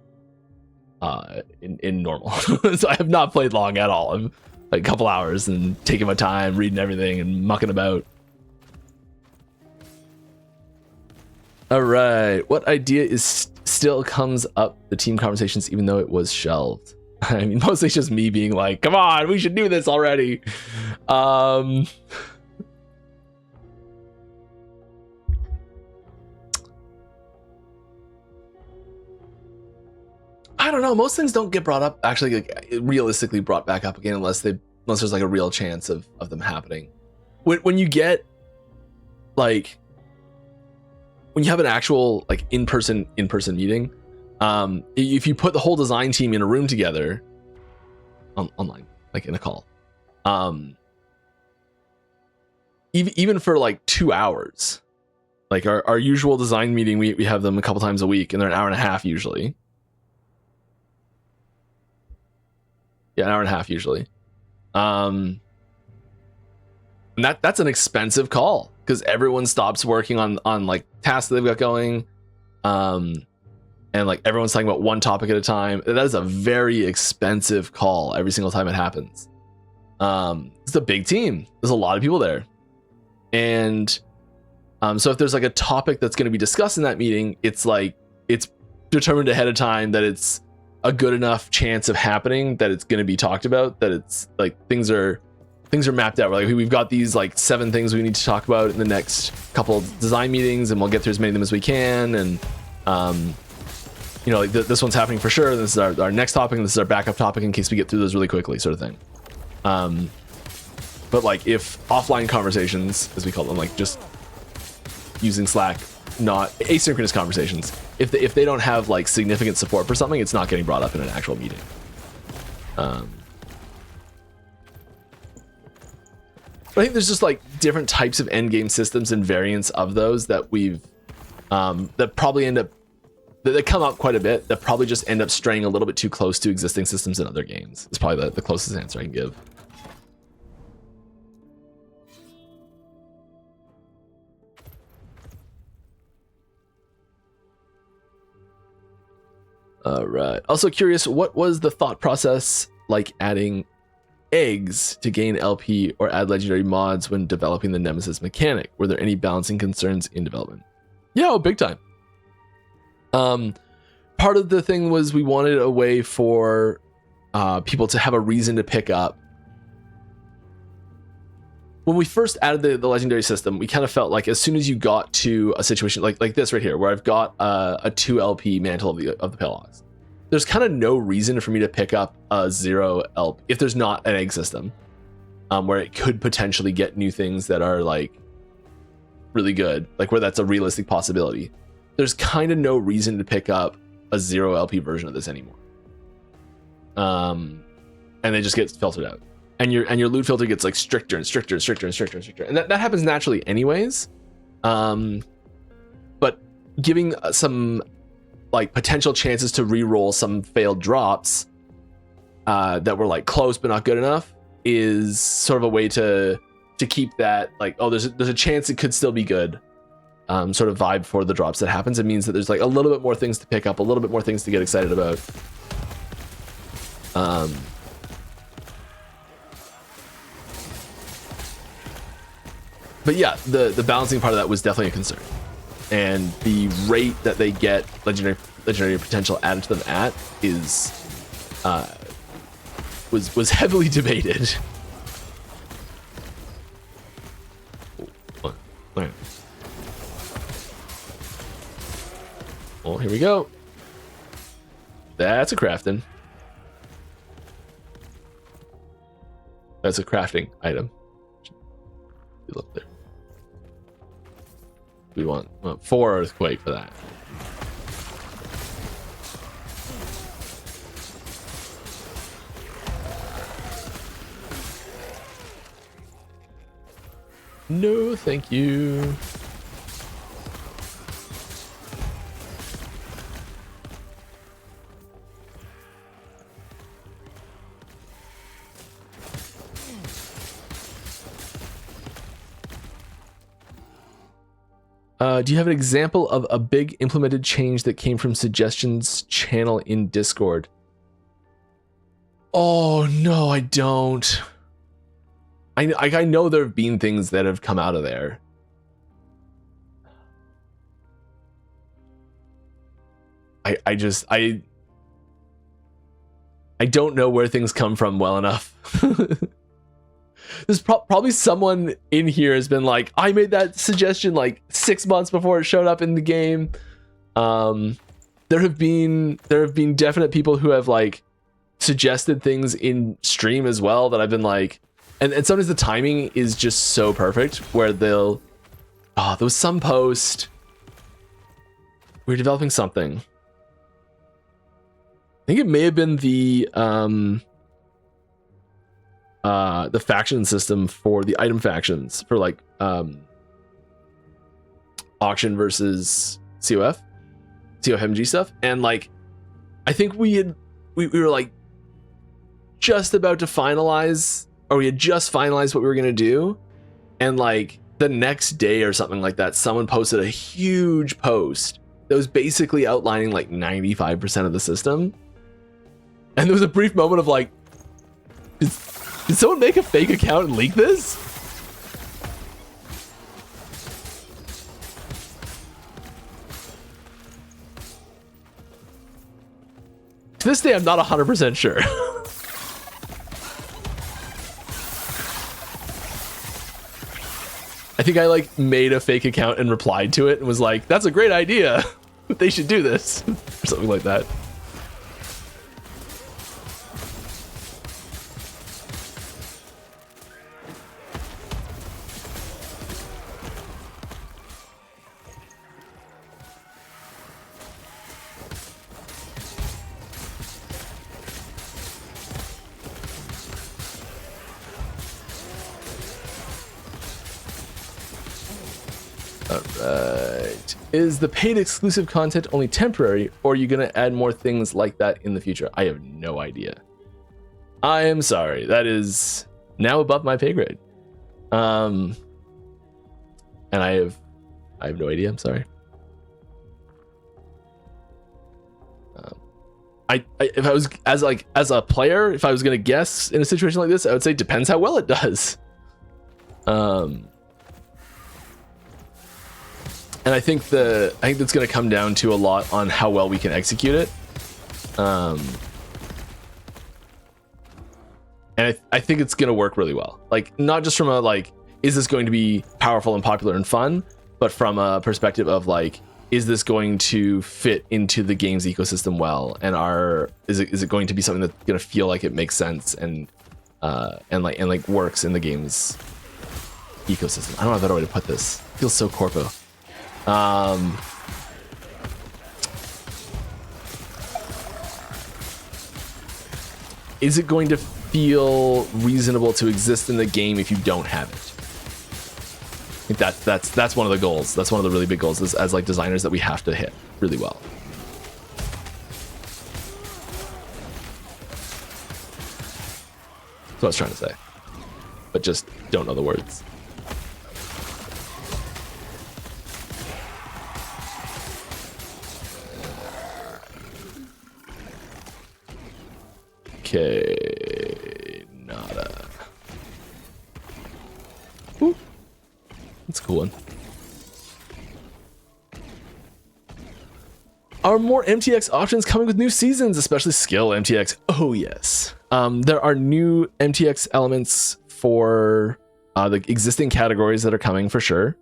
In normal, so I have not played long at all. I'm like a couple hours and taking my time, reading everything and mucking about. All right, what idea still comes up the team conversations even though it was shelved? I mean, mostly it's just me being like, come on, we should do this already. I don't know. Most things don't get brought up, actually, like, realistically brought back up again unless there's like a real chance of them happening. When you get like, when you have an actual like in-person meeting, If you put the whole design team in a room together, online, like in a call, even for like 2 hours, like our usual design meeting, we have them a couple times a week, and they're an hour and a half usually. Yeah, an hour and a half usually. And that's an expensive call because everyone stops working on like tasks that they've got going. And like everyone's talking about one topic at a time. That is a very expensive call every single time it happens. It's a big team. There's a lot of people there. And so if there's like a topic that's going to be discussed in that meeting, it's like it's determined ahead of time that it's a good enough chance of happening that it's going to be talked about, that it's like things are mapped out. We're like, we've got these like 7 things we need to talk about in the next couple of design meetings, and we'll get through as many of them as we can. And like this one's happening for sure. This is our next topic, and this is our backup topic in case we get through those really quickly, sort of thing. But like if offline conversations, as we call them, like just using Slack, not asynchronous conversations, if they don't have like significant support for something, it's not getting brought up in an actual meeting. But I think there's just like different types of endgame systems and variants of those that we've that probably end up that come up quite a bit, that probably just end up straying a little bit too close to existing systems in other games. It's probably the closest answer I can give. All right. Also curious, what was the thought process like adding eggs to gain LP or add legendary mods when developing the Nemesis mechanic? Were there any balancing concerns in development? Yeah, oh, big time. Part of the thing was we wanted a way for people to have a reason to pick up. When we first added the legendary system, we kind of felt like as soon as you got to a situation like this right here, where I've got a 2 LP mantle of the Pale Ox, there's kind of no reason for me to pick up a 0 LP if there's not an egg system, where it could potentially get new things that are like really good, like where that's a realistic possibility. There's kind of no reason to pick up a 0 LP version of this anymore. And they just get filtered out. And your loot filter gets like stricter and stricter and stricter and stricter and stricter. And that happens naturally anyways. But giving some like potential chances to re-roll some failed drops that were like close but not good enough is sort of a way to keep that like, oh, there's a chance it could still be good. Sort of vibe for the drops that happens. It means that there's like a little bit more things to pick up, a little bit more things to get excited about. But yeah, the balancing part of that was definitely a concern, and the rate that they get legendary potential added to them at is was heavily debated. Oh, here we go. That's a crafting. That's a crafting item. Look there. We want 4 earthquake for that. No, thank you. Do you have an example of a big implemented change that came from suggestions channel in Discord? Oh, no, I don't. I know there have been things that have come out of there. I don't know where things come from well enough. There's probably someone in here has been like, I made that suggestion like 6 months before it showed up in the game. There have been definite people who have like suggested things in stream as well that I've been like, and sometimes the timing is just so perfect where there was some post. We're developing something. think it may have been the faction system for the item factions for like auction versus COFMG stuff. And like I think we were like just about to finalize, or we had just finalized what we were gonna do, and like the next day or something like that, someone posted a huge post that was basically outlining like 95% of the system. And there was a brief moment of like, did someone make a fake account and leak this? To this day, I'm not 100% sure. I think I like made a fake account and replied to it and was like, that's a great idea. They should do this or something like that. Alright. Is the paid exclusive content only temporary, or are you going to add more things like that in the future? I have no idea. I am sorry. That is now above my pay grade. And I have no idea. I'm sorry. If I was as a player, if I was going to guess in a situation like this, I would say depends how well it does. And I think that's going to come down to a lot on how well we can execute it. And I think it's going to work really well. Like, not just from a, like, is this going to be powerful and popular and fun, but from a perspective of, like, is this going to fit into the game's ecosystem well? And is it going to be something that's going to feel like it makes sense and works in the game's ecosystem? I don't know a better way to put this. It feels so corpo. Is it going to feel reasonable to exist in the game if you don't have it? I think that's one of the goals. That's one of the really big goals as like designers that we have to hit really well. That's what I was trying to say, but just don't know the words. Okay, nada. Ooh, that's a cool one. Are more MTX options coming with new seasons, especially skill MTX? Oh yes. There are new MTX elements for the existing categories that are coming for sure.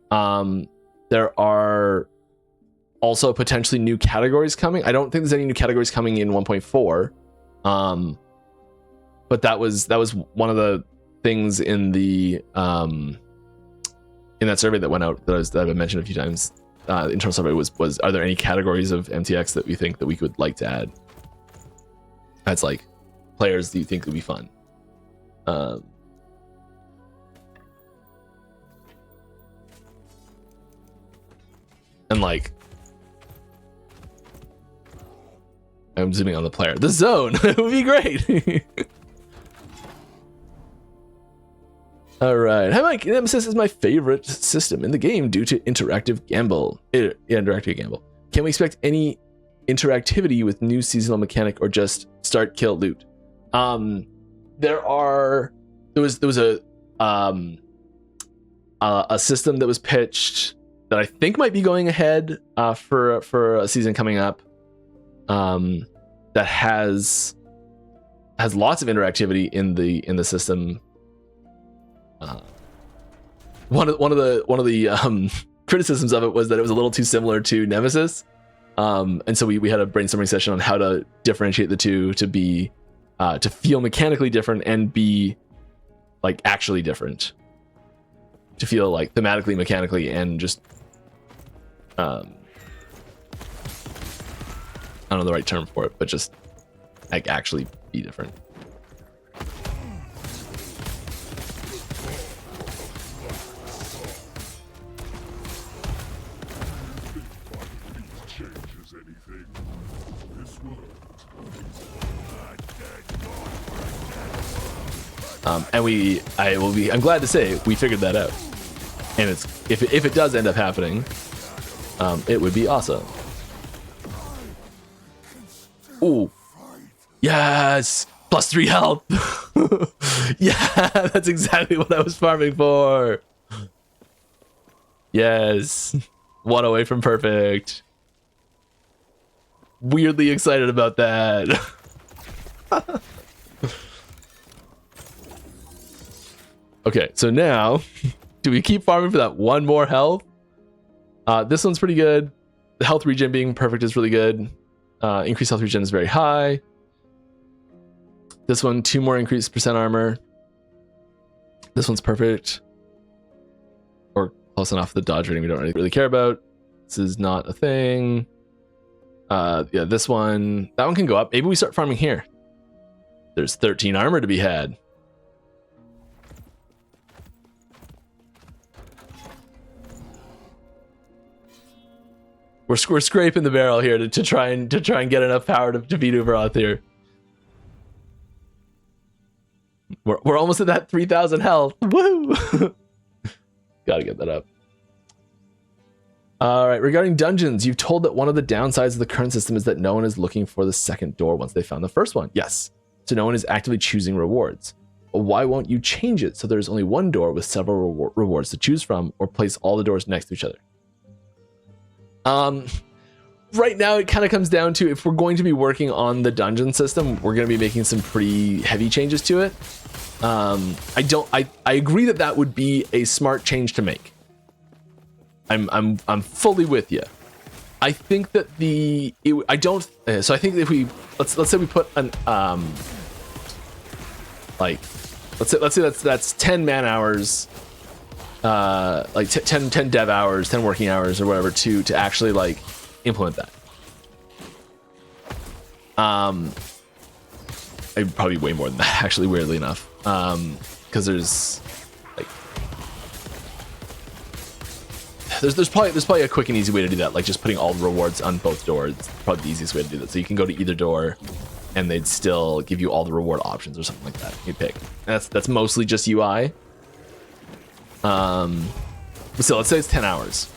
There are also potentially new categories coming. I don't think there's any new categories coming in 1.4. But that was one of the things in the in that survey that went out that I've mentioned a few times. Internal survey was are there any categories of MTX that we think that we would like to add? That's like players do you think would be fun? And like, I'm zooming on the player. The zone it would be great. All right. Hi, Mike. Nemesis is my favorite system in the game due to interactive gamble. Interactive gamble. Can we expect any interactivity with new seasonal mechanic or just start, kill, loot? There was a system that was pitched that I think might be going ahead for a season coming up. That has lots of interactivity in the system. One of the criticisms of it was that it was a little too similar to Nemesis, and so we had a brainstorming session on how to differentiate the two to be to feel mechanically different and be like actually different, to feel like thematically, mechanically, and just I don't know the right term for it, but just like actually be different. And I'm glad to say we figured that out. And it's if it does end up happening, it would be awesome. Ooh, yes, +3 health. Yeah, that's exactly what I was farming for. Yes, 1 away from perfect. Weirdly excited about that. Okay, so now, do we keep farming for that 1 more health? This one's pretty good. The health regen being perfect is really good. Increased health regen is very high. This one, 2 more increased percent armor. This one's perfect. Or close enough. The dodge rating we don't really care about. This is not a thing. Yeah, this one, that one can go up. Maybe we start farming here. There's 13 armor to be had. We're scraping the barrel here to try and get enough power to beat Uberoth here. We're almost at that 3,000 health. Woo! Gotta get that up. All right, regarding dungeons, you've told that one of the downsides of the current system is that no one is looking for the second door once they found the first one. Yes, so no one is actively choosing rewards. But why won't you change it so there's only one door with several rewards to choose from, or place all the doors next to each other? Right now it kind of comes down to, if we're going to be working on the dungeon system, we're going to be making some pretty heavy changes to it. I agree that would be a smart change to make. I'm fully with you. I think that so I think that if we let's say we put an like let's say that's 10 man hours, like 10 dev hours, 10 working hours or whatever to actually like implement that. Probably way more than that, actually, weirdly enough, because there's probably a quick and easy way to do that, like just putting all the rewards on both doors. It's probably the easiest way to do that. So you can go to either door and they'd still give you all the reward options or something like that. You pick. And that's mostly just UI. So let's say it's 10 hours.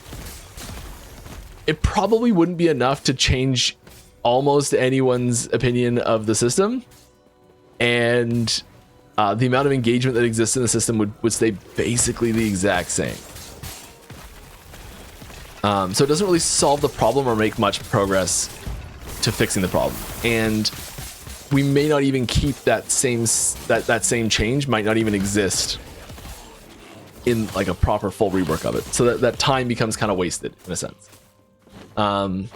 It probably wouldn't be enough to change almost anyone's opinion of the system. And the amount of engagement that exists in the system would stay basically the exact same. So it doesn't really solve the problem or make much progress to fixing the problem. And we may not even keep that same change might not even exist in like a proper full rework of it. So that time becomes kind of wasted in a sense. And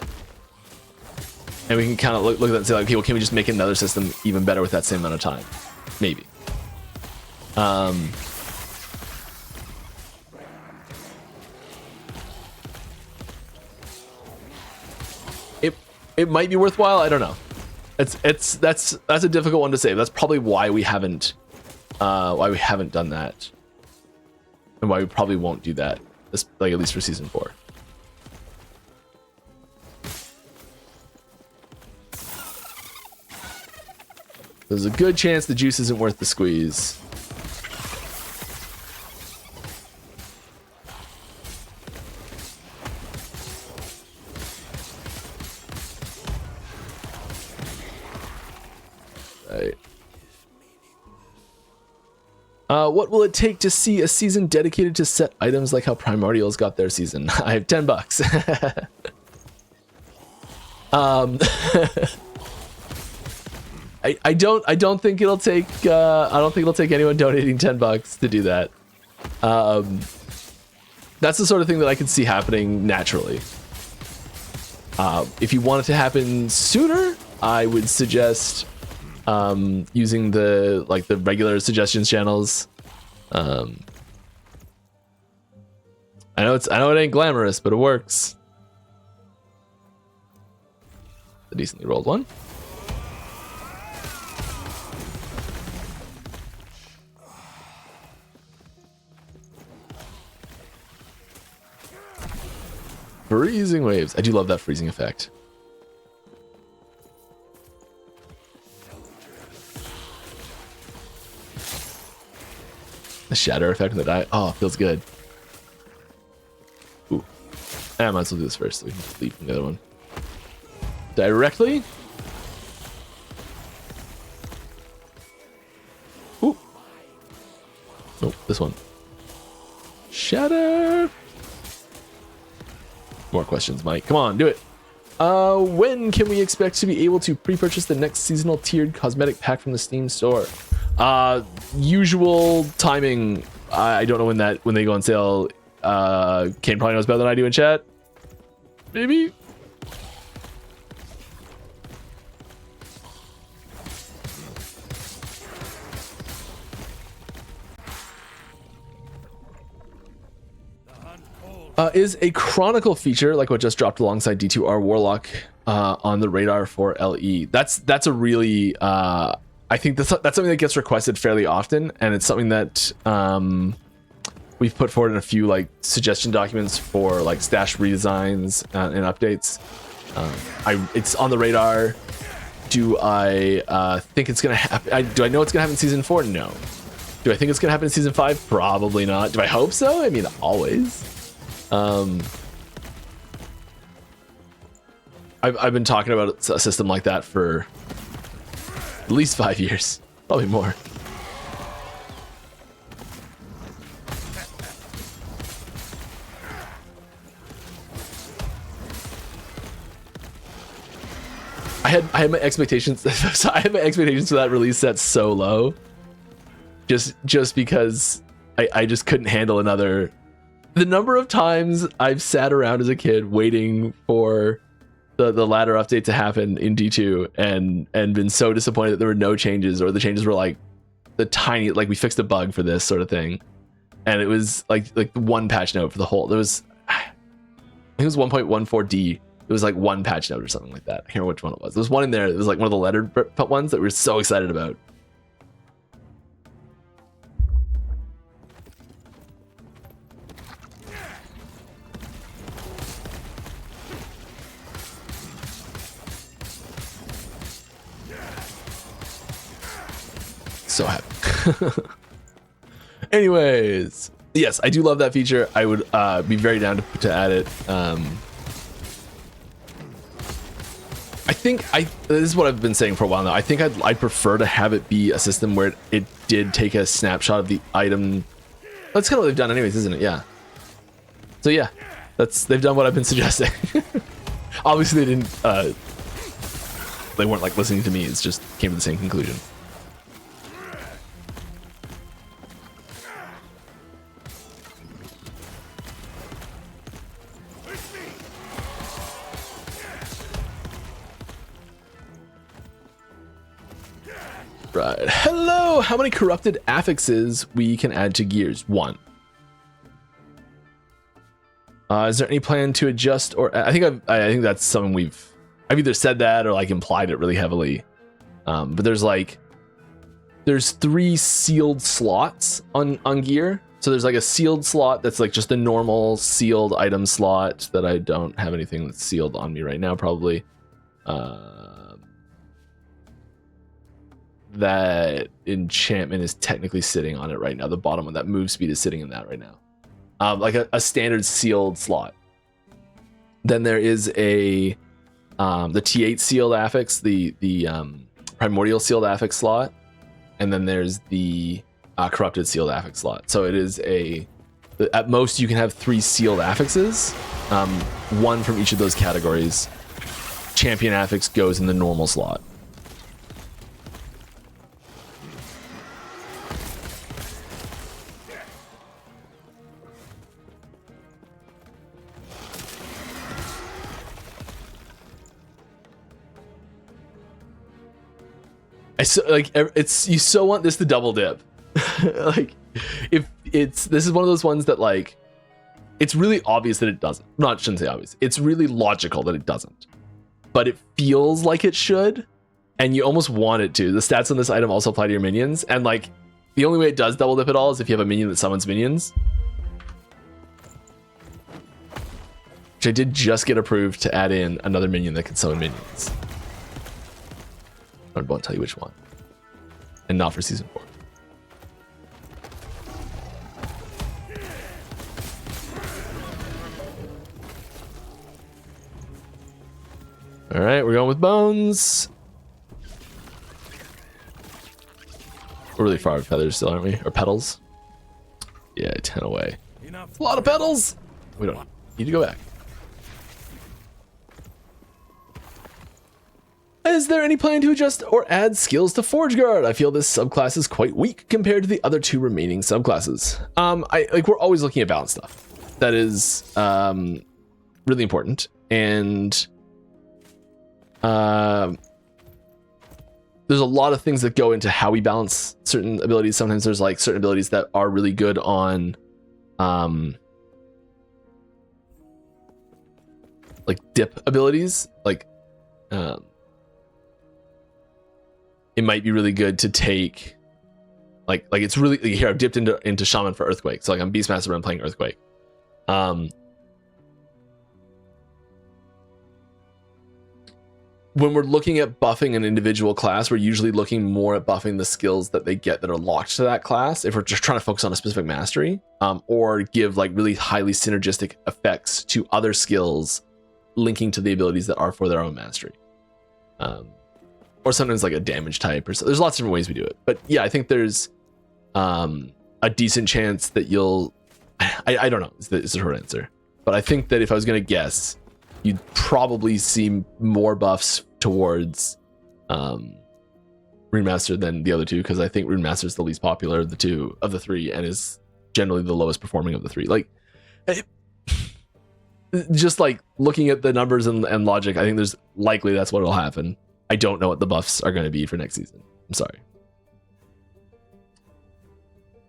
we can kind of look at that and say, like, okay, well, can we just make another system even better with that same amount of time? Maybe. It might be worthwhile. I don't know. That's a difficult one to say. That's probably why we haven't done that, and why we probably won't do that. Like at least for season 4. There's a good chance the juice isn't worth the squeeze. Right. What will it take to see a season dedicated to set items like how Primordials got their season? I have $10. I don't think it'll take anyone donating $10 to do that. That's the sort of thing that I can see happening naturally. If you want it to happen sooner, I would suggest using the regular suggestions channels. I know it ain't glamorous, but it works. A decently rolled one. Freezing waves. I do love that freezing effect. The shatter effect on the die. Oh, feels good. Ooh. I might as well do this first so we can leave from the other one. Directly. Ooh. Nope, this one. Shatter. More questions, Mike. Come on, do it. When can we expect to be able to pre-purchase the next seasonal tiered cosmetic pack from the Steam store? Usual timing. I don't know when they go on sale. Kane probably knows better than I do in chat. Maybe. Is a chronicle feature like what just dropped alongside D2R Warlock on the radar for LE? That's a really I think that's something that gets requested fairly often, and it's something that we've put forward in a few like suggestion documents for like stash redesigns and updates. It's on the radar. Do I think it's gonna happen? Do I know it's gonna happen in season 4? No. Do I think it's gonna happen in season 5? Probably not. Do I hope so? I mean, always. I've been talking about a system like that for at least 5 years, probably more. I had my expectations. So I had my expectations for that release set so low, just because I just couldn't handle another. The number of times I've sat around as a kid waiting for the ladder update to happen in D2 and been so disappointed that there were no changes, or the changes were like the tiny, like we fixed a bug for this sort of thing, and it was like one patch note for the whole. There was, I think it was 1.14D. It was like one patch note or something like that. I can't remember which one it was. There was one in there. It was like one of the lettered ones that we were so excited about. So happy. Anyways, yes, I do love that feature. I would be very down to add it. I think this is what I've been saying for a while now. I think I'd prefer to have it be a system where it did take a snapshot of the item. That's kind of what they've done anyways, isn't it? Yeah. So yeah, they've done what I've been suggesting. Obviously they didn't, they weren't like listening to me. It's just came to the same conclusion. Right. Hello. How many corrupted affixes we can add to gears? 1. Is there any plan to adjust, or I think that's something I've either said that or like implied it really heavily. But there's 3 sealed slots on gear. So there's like a sealed slot that's like just a normal sealed item slot that I don't have anything that's sealed on me right now, probably. That enchantment is technically sitting on it right now. The bottom one, that move speed, is sitting in that right now. Like a standard sealed slot. Then there is the T8 sealed affix, the primordial sealed affix slot, and then there's the corrupted sealed affix slot. So it is at most you can have 3 sealed affixes, 1 from each of those categories. Champion affix goes in the normal slot. You so want this to double dip. Like, this is one of those ones that like, it's really obvious that it doesn't. Shouldn't say obvious. It's really logical that it doesn't, but it feels like it should, and you almost want it to. The stats on this item also apply to your minions, and like, the only way it does double dip at all is if you have a minion that summons minions. which I did just get approved to add in another minion that can summon minions. I won't tell you which one. And not for season 4. All right, we're going with bones. We're really far with feathers still, aren't we? Or petals? Yeah, 10 away. Enough. A lot of petals. We don't need to go back. Is there any plan to adjust or add skills to Forge Guard? I feel this subclass is quite weak compared to the other 2 remaining subclasses. We're always looking at balance stuff. That is really important. And there's a lot of things that go into how we balance certain abilities. Sometimes there's like certain abilities that are really good on like dip abilities. Like it might be really good to take like it's really here I've dipped into Shaman for Earthquake. So like I'm Beastmaster but I'm playing Earthquake. When we're looking at buffing an individual class, we're usually looking more at buffing the skills that they get that are locked to that class. If we're just trying to focus on a specific mastery, or give like really highly synergistic effects to other skills linking to the abilities that are for their own mastery. Or sometimes like a damage type or so. There's lots of different ways we do it. But yeah, I think there's a decent chance that you'll, I don't know, is the short answer. But I think that if I was going to guess, you'd probably see more buffs towards Runemaster than the other 2, because I think Runemaster is the least popular of the 3 and is generally the lowest performing of the 3. Like, just like looking at the numbers and logic, I think there's likely that's what will happen. I don't know what the buffs are going to be for next season. I'm sorry.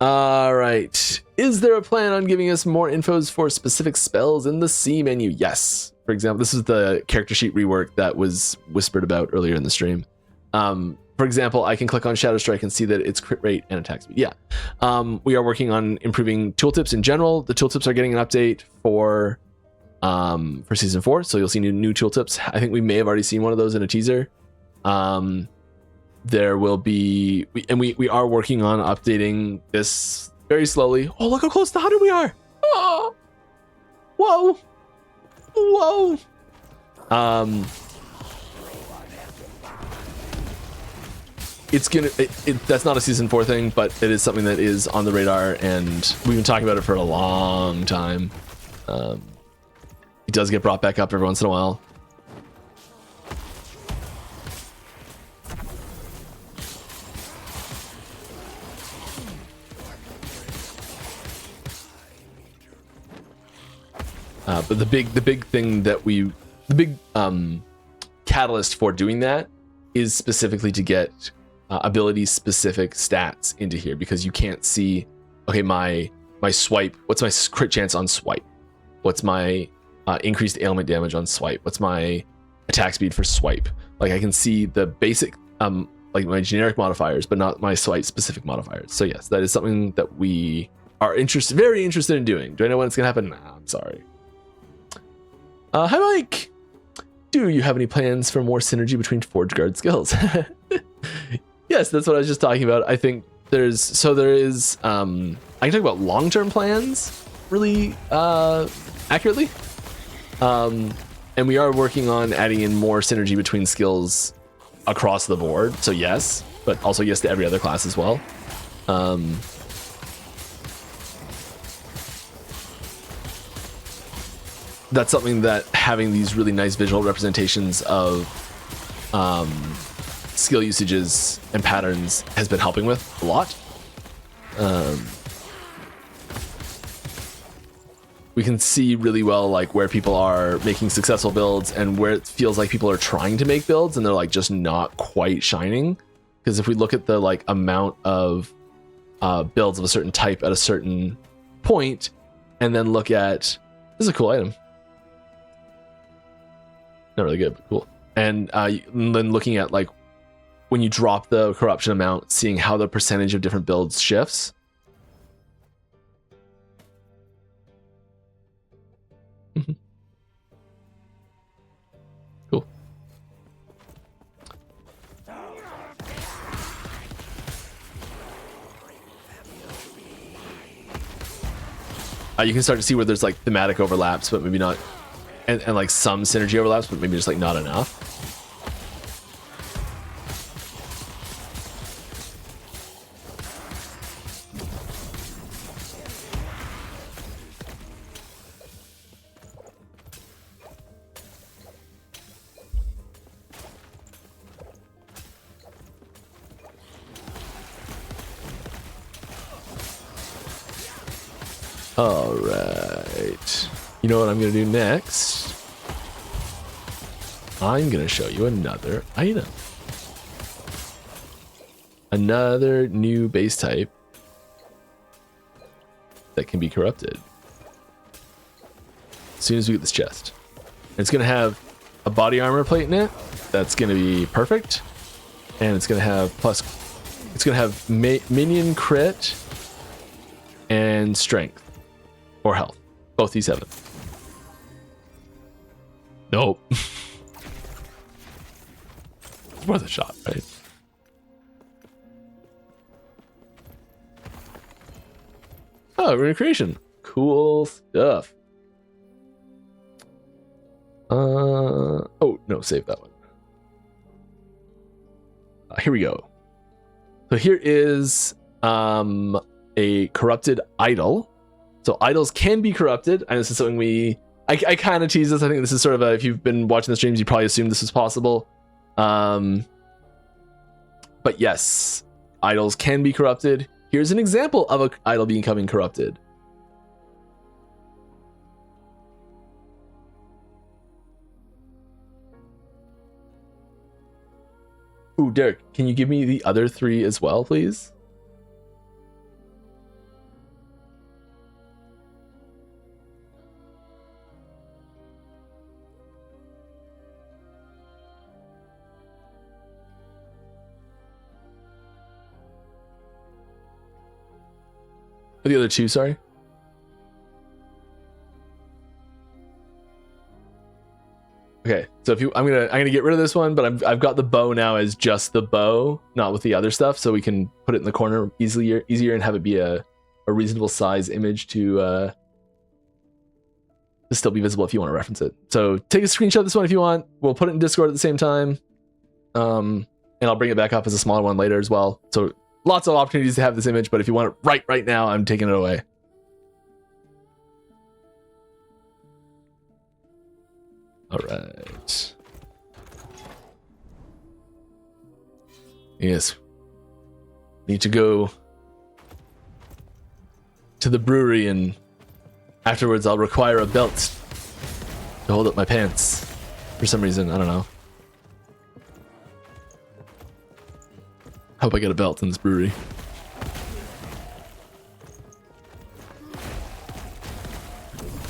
All right. Is there a plan on giving us more infos for specific spells in the C menu? Yes. For example, this is the character sheet rework that was whispered about earlier in the stream. For example, I can click on Shadow Strike and see that it's crit rate and attack speed. Yeah. We are working on improving tooltips in general. The tooltips are getting an update for season 4, so you'll see new tooltips. I think we may have already seen one of those in a teaser. There will be, we are working on updating this very slowly. Oh, look how close to 100 we are. Oh, whoa. It's gonna, that's not a season 4 thing, but it is something that is on the radar, and we've been talking about it for a long time. It does get brought back up every once in a while. But the big thing that the big catalyst for doing that is specifically to get ability specific stats into here, because you can't see, okay, my swipe, what's my crit chance on swipe? What's my increased ailment damage on swipe? What's my attack speed for swipe? Like I can see the basic, like my generic modifiers, but not my swipe specific modifiers. So yes, that is something that we are very interested in doing. Do I know when it's gonna happen? Nah, I'm sorry. Hi Mike! Do you have any plans for more synergy between Forge Guard skills? Yes, that's what I was just talking about. I think there is, I can talk about long-term plans really accurately. And we are working on adding in more synergy between skills across the board. So yes, but also yes to every other class as well. That's something that having these really nice visual representations of skill usages and patterns has been helping with a lot. We can see really well like where people are making successful builds and where it feels like people are trying to make builds and they're like just not quite shining. Because if we look at the like amount of builds of a certain type at a certain point, and then look at, this is a cool item. Not really good, but cool. And then looking at like when you drop the corruption amount, seeing how the percentage of different builds shifts. You can start to see where there's like thematic overlaps, but maybe not, and like some synergy overlaps, but maybe just like not enough. All right. You know what I'm going to do next? I'm going to show you another item. Another new base type that can be corrupted. As soon as we get this chest. It's going to have a body armor plate in it. That's going to be perfect. And it's going to have it's going to have minion crit and strength. Or health. Both D7. Nope. It's worth a shot, right? Oh, rune creation. Cool stuff. Oh, no, save that one. Here we go. So here is a corrupted idol. So idols can be corrupted. And this is something I kind of tease this. I think this is sort of if you've been watching the streams, you probably assumed this was possible. But yes, idols can be corrupted. Here's an example of an idol becoming corrupted. Ooh, Derek, can you give me the other 3 as well, please? The other 2, sorry. Okay, so if I'm gonna get rid of this one, but I've got the bow now as just the bow, not with the other stuff, so we can put it in the corner easier and have it be a reasonable size image to still be visible if you want to reference it. So take a screenshot of this one if you want. We'll put it in Discord at the same time, and I'll bring it back up as a smaller one later as well. So lots of opportunities to have this image, but if you want it right now, I'm taking it away. All right. Yes. Need to go to the brewery, and afterwards I'll require a belt to hold up my pants. For some reason, I don't know. Hope I get a belt in this brewery.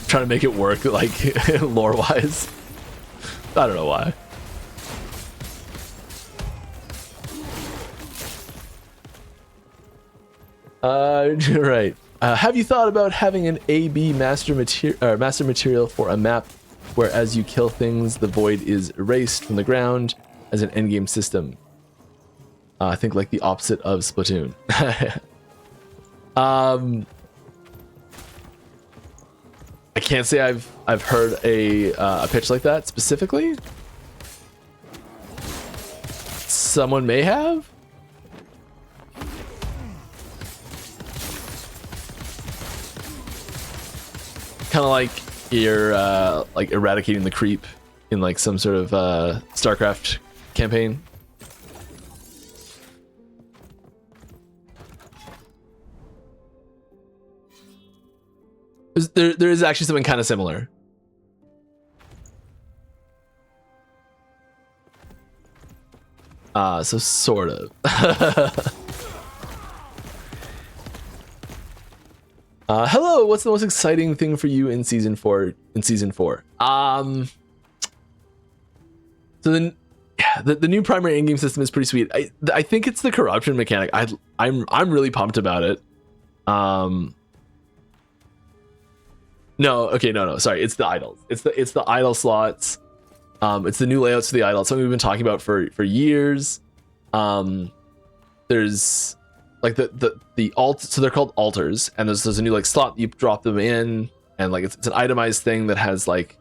Trying to make it work, like, lore-wise. I don't know why. Right. Have you thought about having an AB master material for a map where as you kill things, the void is erased from the ground as an endgame system? I think like the opposite of Splatoon. I can't say I've heard a pitch like that specifically. Someone may have. Kind of like you're like eradicating the creep in like some sort of StarCraft campaign. There is actually something kind of similar. So sort of. Hello, what's the most exciting thing for you in season 4? So then, yeah, the new primary in-game system is pretty sweet. I think it's the corruption mechanic. I'm really pumped about it. No, sorry, it's the idols. It's the idol slots. It's the new layouts for the idol. Something we've been talking about for years. There's like the alt, so they're called altars, and there's a new like slot you drop them in, and like it's an itemized thing that has like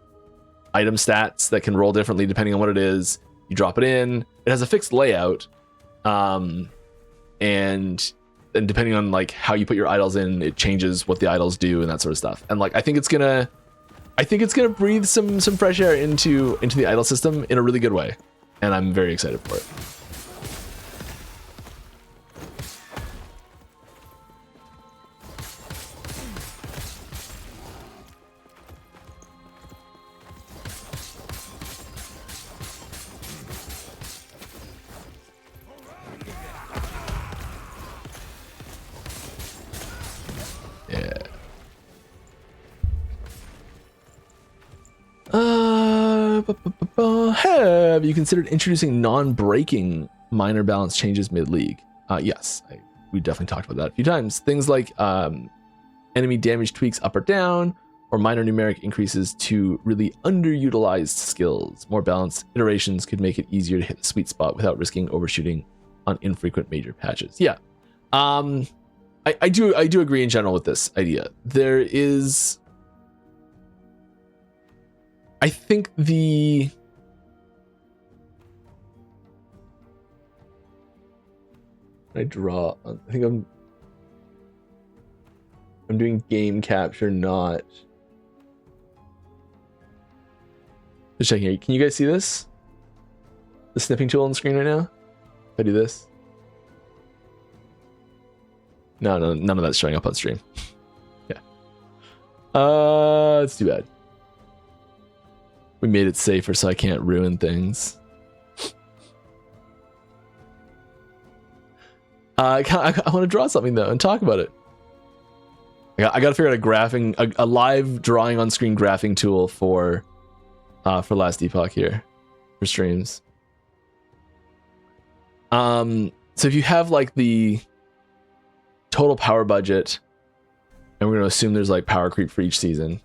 item stats that can roll differently depending on what it is. You drop it in, it has a fixed layout, and depending on like how you put your idols in, it changes what the idols do and that sort of stuff. And like I think it's gonna breathe some fresh air into the idol system in a really good way, and I'm very excited for it. Have you considered introducing non-breaking minor balance changes mid-league? Yes, we definitely talked about that a few times. Things like enemy damage tweaks up or down, or minor numeric increases to really underutilized skills. More balanced iterations could make it easier to hit the sweet spot without risking overshooting on infrequent major patches. Yeah, I do agree in general with this idea. There is, I think I think I'm doing game capture, not just checking here. Can you guys see this? The snipping tool on the screen right now? If I do this? No, none of that's showing up on stream. Yeah. It's too bad. We made it safer so I can't ruin things. I want to draw something though and talk about it. I got to figure out a live drawing on screen graphing tool for Last Epoch here for streams. So if you have like the total power budget, and we're going to assume there's like power creep for each season.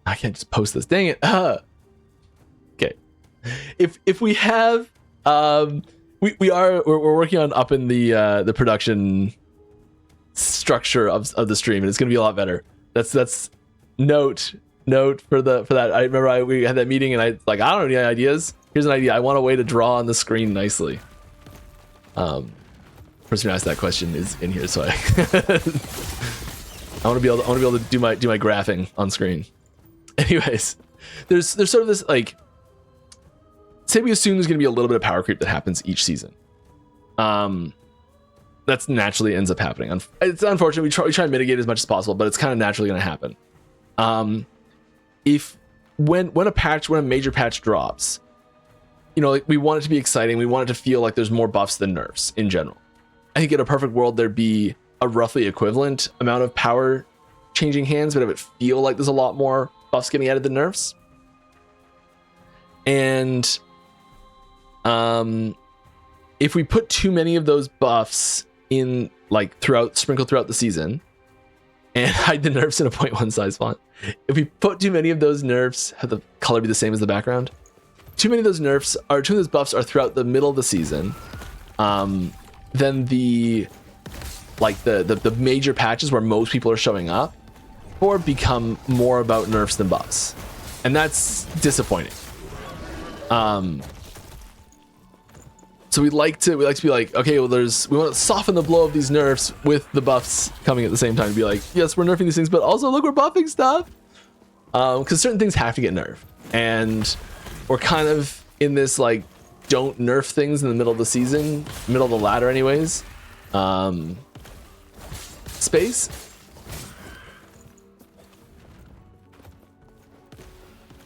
I can't just post this. Dang it. Okay. If we have we're working on upping the production structure of the stream, and it's going to be a lot better. That's note for that. I remember we had that meeting, and I don't have any ideas. Here's an idea. I want a way to draw on the screen nicely. Person who asked that question is in here, so I want to be able to do my graphing on screen. Anyways, there's sort of this like, say we assume there's going to be a little bit of power creep that happens each season. That's naturally ends up happening. It's unfortunate. We try and mitigate as much as possible, but it's kind of naturally going to happen. When a major patch drops, you know, like we want it to be exciting. We want it to feel like there's more buffs than nerfs in general. I think in a perfect world there'd be a roughly equivalent amount of power changing hands, but it would feel like there's a lot more buffs getting added than nerfs. And if we put too many of those buffs in, like sprinkled throughout the season, and hide the nerfs in a 0.1 size font, if we put too many of those nerfs, have the color be the same as the background, too many of those buffs are throughout the middle of the season, then the major patches where most people are showing up or become more about nerfs than buffs, and that's disappointing. So we like to be like, okay, well, we want to soften the blow of these nerfs with the buffs coming at the same time, to be like, yes, we're nerfing these things, but also look, we're buffing stuff, because certain things have to get nerfed, and we're kind of in this like don't nerf things in the middle of the season, middle of the ladder anyways, space.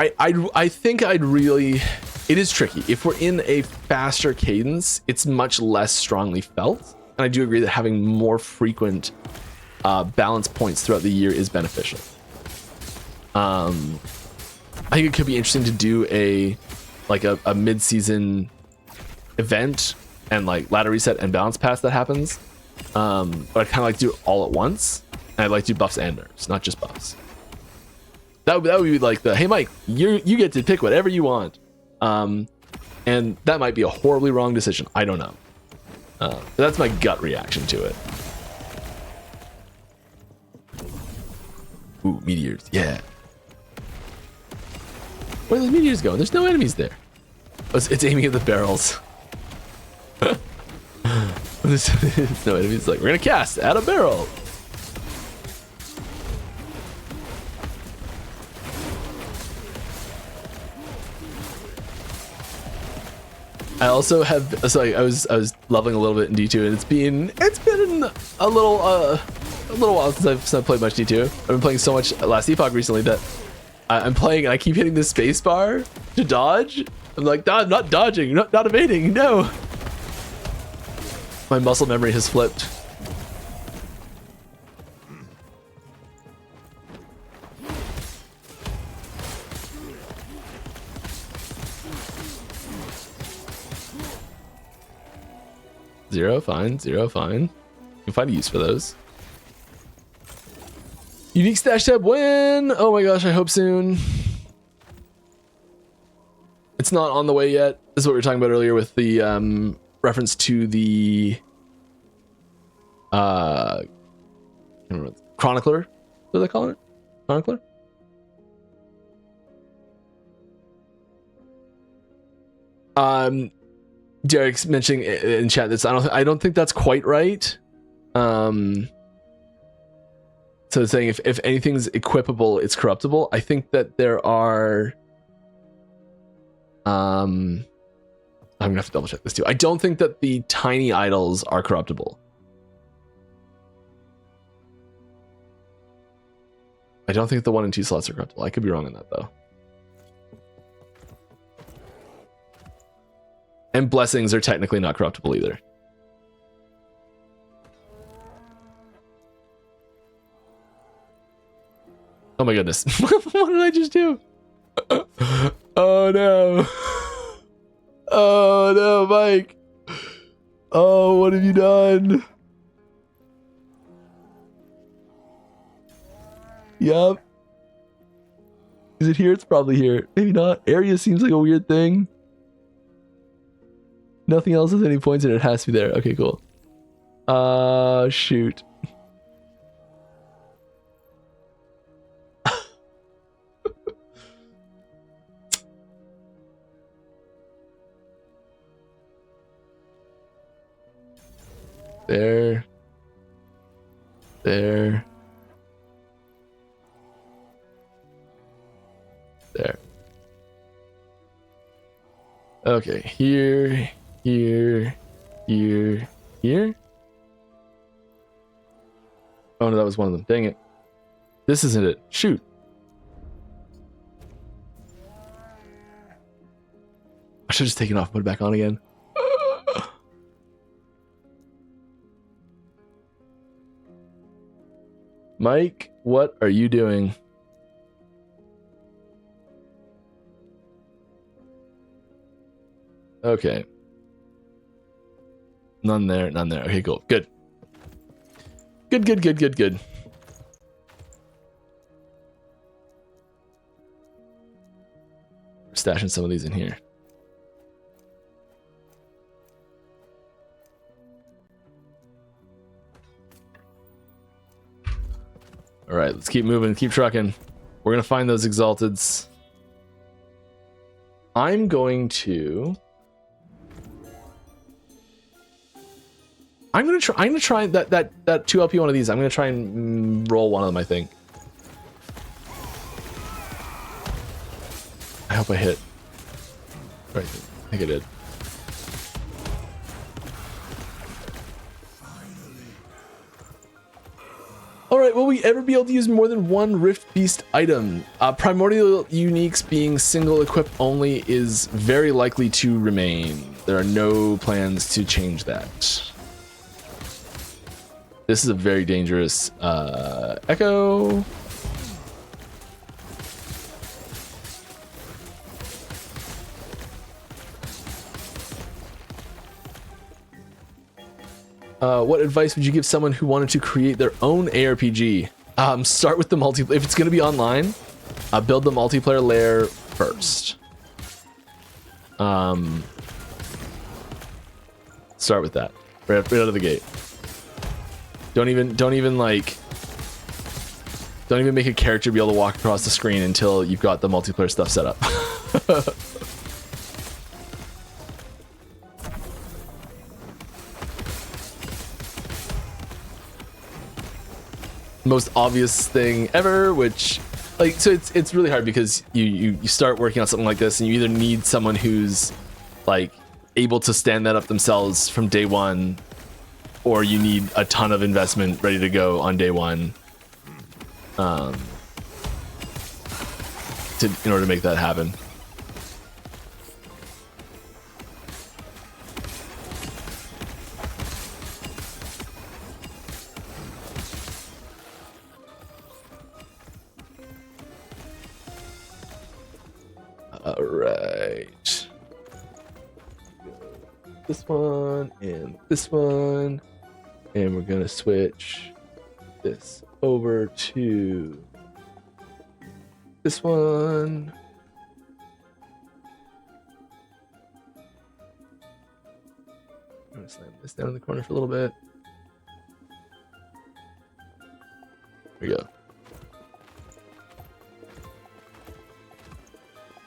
I think it is tricky. If we're in a faster cadence, it's much less strongly felt. And I do agree that having more frequent balance points throughout the year is beneficial. I think it could be interesting to do a mid-season event and like ladder reset and balance pass that happens. But I kind of like to do it all at once. And I'd like to do buffs and nerfs, not just buffs. That would be like hey Mike, you get to pick whatever you want. And And that might be a horribly wrong decision. I don't know. That's my gut reaction to it. Ooh, meteors. Yeah. Where are those meteors going? There's no enemies there. Oh, it's aiming at the barrels. There's no enemies. Like, we're going to cast at a barrel. I also have, so I was leveling a little bit in D2, and it's been a little while since I've played much D2. I've been playing so much Last Epoch recently that I'm playing and I keep hitting the space bar to dodge. I'm like, nah, I'm not dodging, not evading, no. My muscle memory has flipped. Zero, fine. Zero, fine. You can find a use for those. Unique stash tab when? Oh my gosh, I hope soon. It's not on the way yet. This is what we were talking about earlier with the reference to the I don't remember, chronicler. What are they calling it? Chronicler? Derek's mentioning in chat this. I don't think that's quite right. So it's saying if anything's equipable, it's corruptible. I think that there are. I'm gonna have to double check this too. I don't think that the tiny idols are corruptible. I don't think the 1 and 2 slots are corruptible. I could be wrong on that though. And blessings are technically not corruptible either. Oh my goodness. What did I just do? Oh no. Oh no, Mike. Oh, what have you done? Yup. Is it here? It's probably here. Maybe not. Area seems like a weird thing. Nothing else has any points in it. It has to be there. Okay, cool. Shoot. There. There. There. Okay, here, here, here, here. Oh no, that was one of them. Dang it. This isn't it. Shoot. I should have just taken it off and put it back on again. Mike, what are you doing? Okay. None there, none there. Okay, cool. Good. Good, good, good, good, good. We're stashing some of these in here. All right, let's keep moving, keep trucking. We're gonna find those exalteds. I'm gonna try that 2LP one of these. I'm gonna try and roll one of them, I think. I hope I hit. Right, I think I did. Alright, will we ever be able to use more than one Rift Beast item? Primordial uniques being single equip only is very likely to remain. There are no plans to change that. This is a very dangerous Echo. What advice would you give someone who wanted to create their own ARPG? Start with the multiplayer. If it's going to be online, build the multiplayer layer first. Start with that right out of the gate. Don't even make a character be able to walk across the screen until you've got the multiplayer stuff set up. Most obvious thing ever, which so it's really hard because you start working on something like this and you either need someone who's like able to stand that up themselves from day one, or you need a ton of investment ready to go on day one in order to make that happen. All right. This one and this one. And we're going to switch this over to this one. I'm going to slam this down in the corner for a little bit. There we go.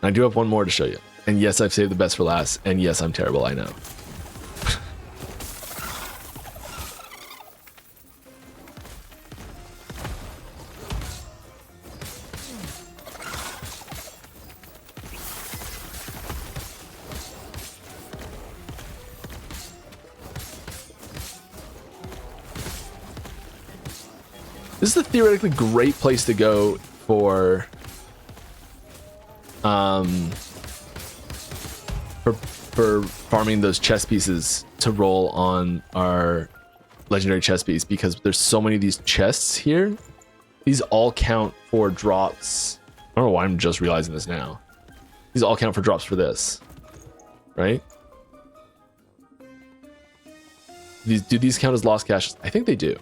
I do have one more to show you. And yes, I've saved the best for last. And yes, I'm terrible, I know. This is a theoretically great place to go for farming those chess pieces to roll on our legendary chess piece, because there's so many of these chests here. These all count for drops. I don't know why I'm just realizing this now. These all count for drops for this, right? Do these count as lost caches? I think they do.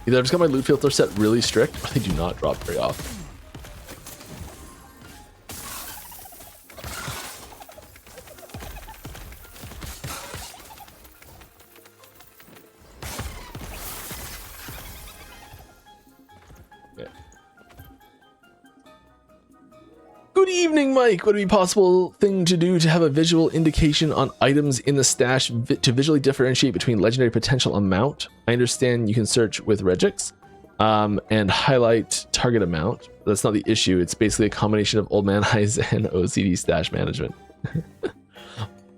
Either I've just got my loot filter set really strict, or they do not drop very often. Okay. Good evening, Mike. Would it be possible thing to do to have a visual indication on items in the stash to visually differentiate between legendary potential amount? I understand you can search with regex and highlight target amount. That's not the issue. It's basically a combination of old man eyes and OCD stash management.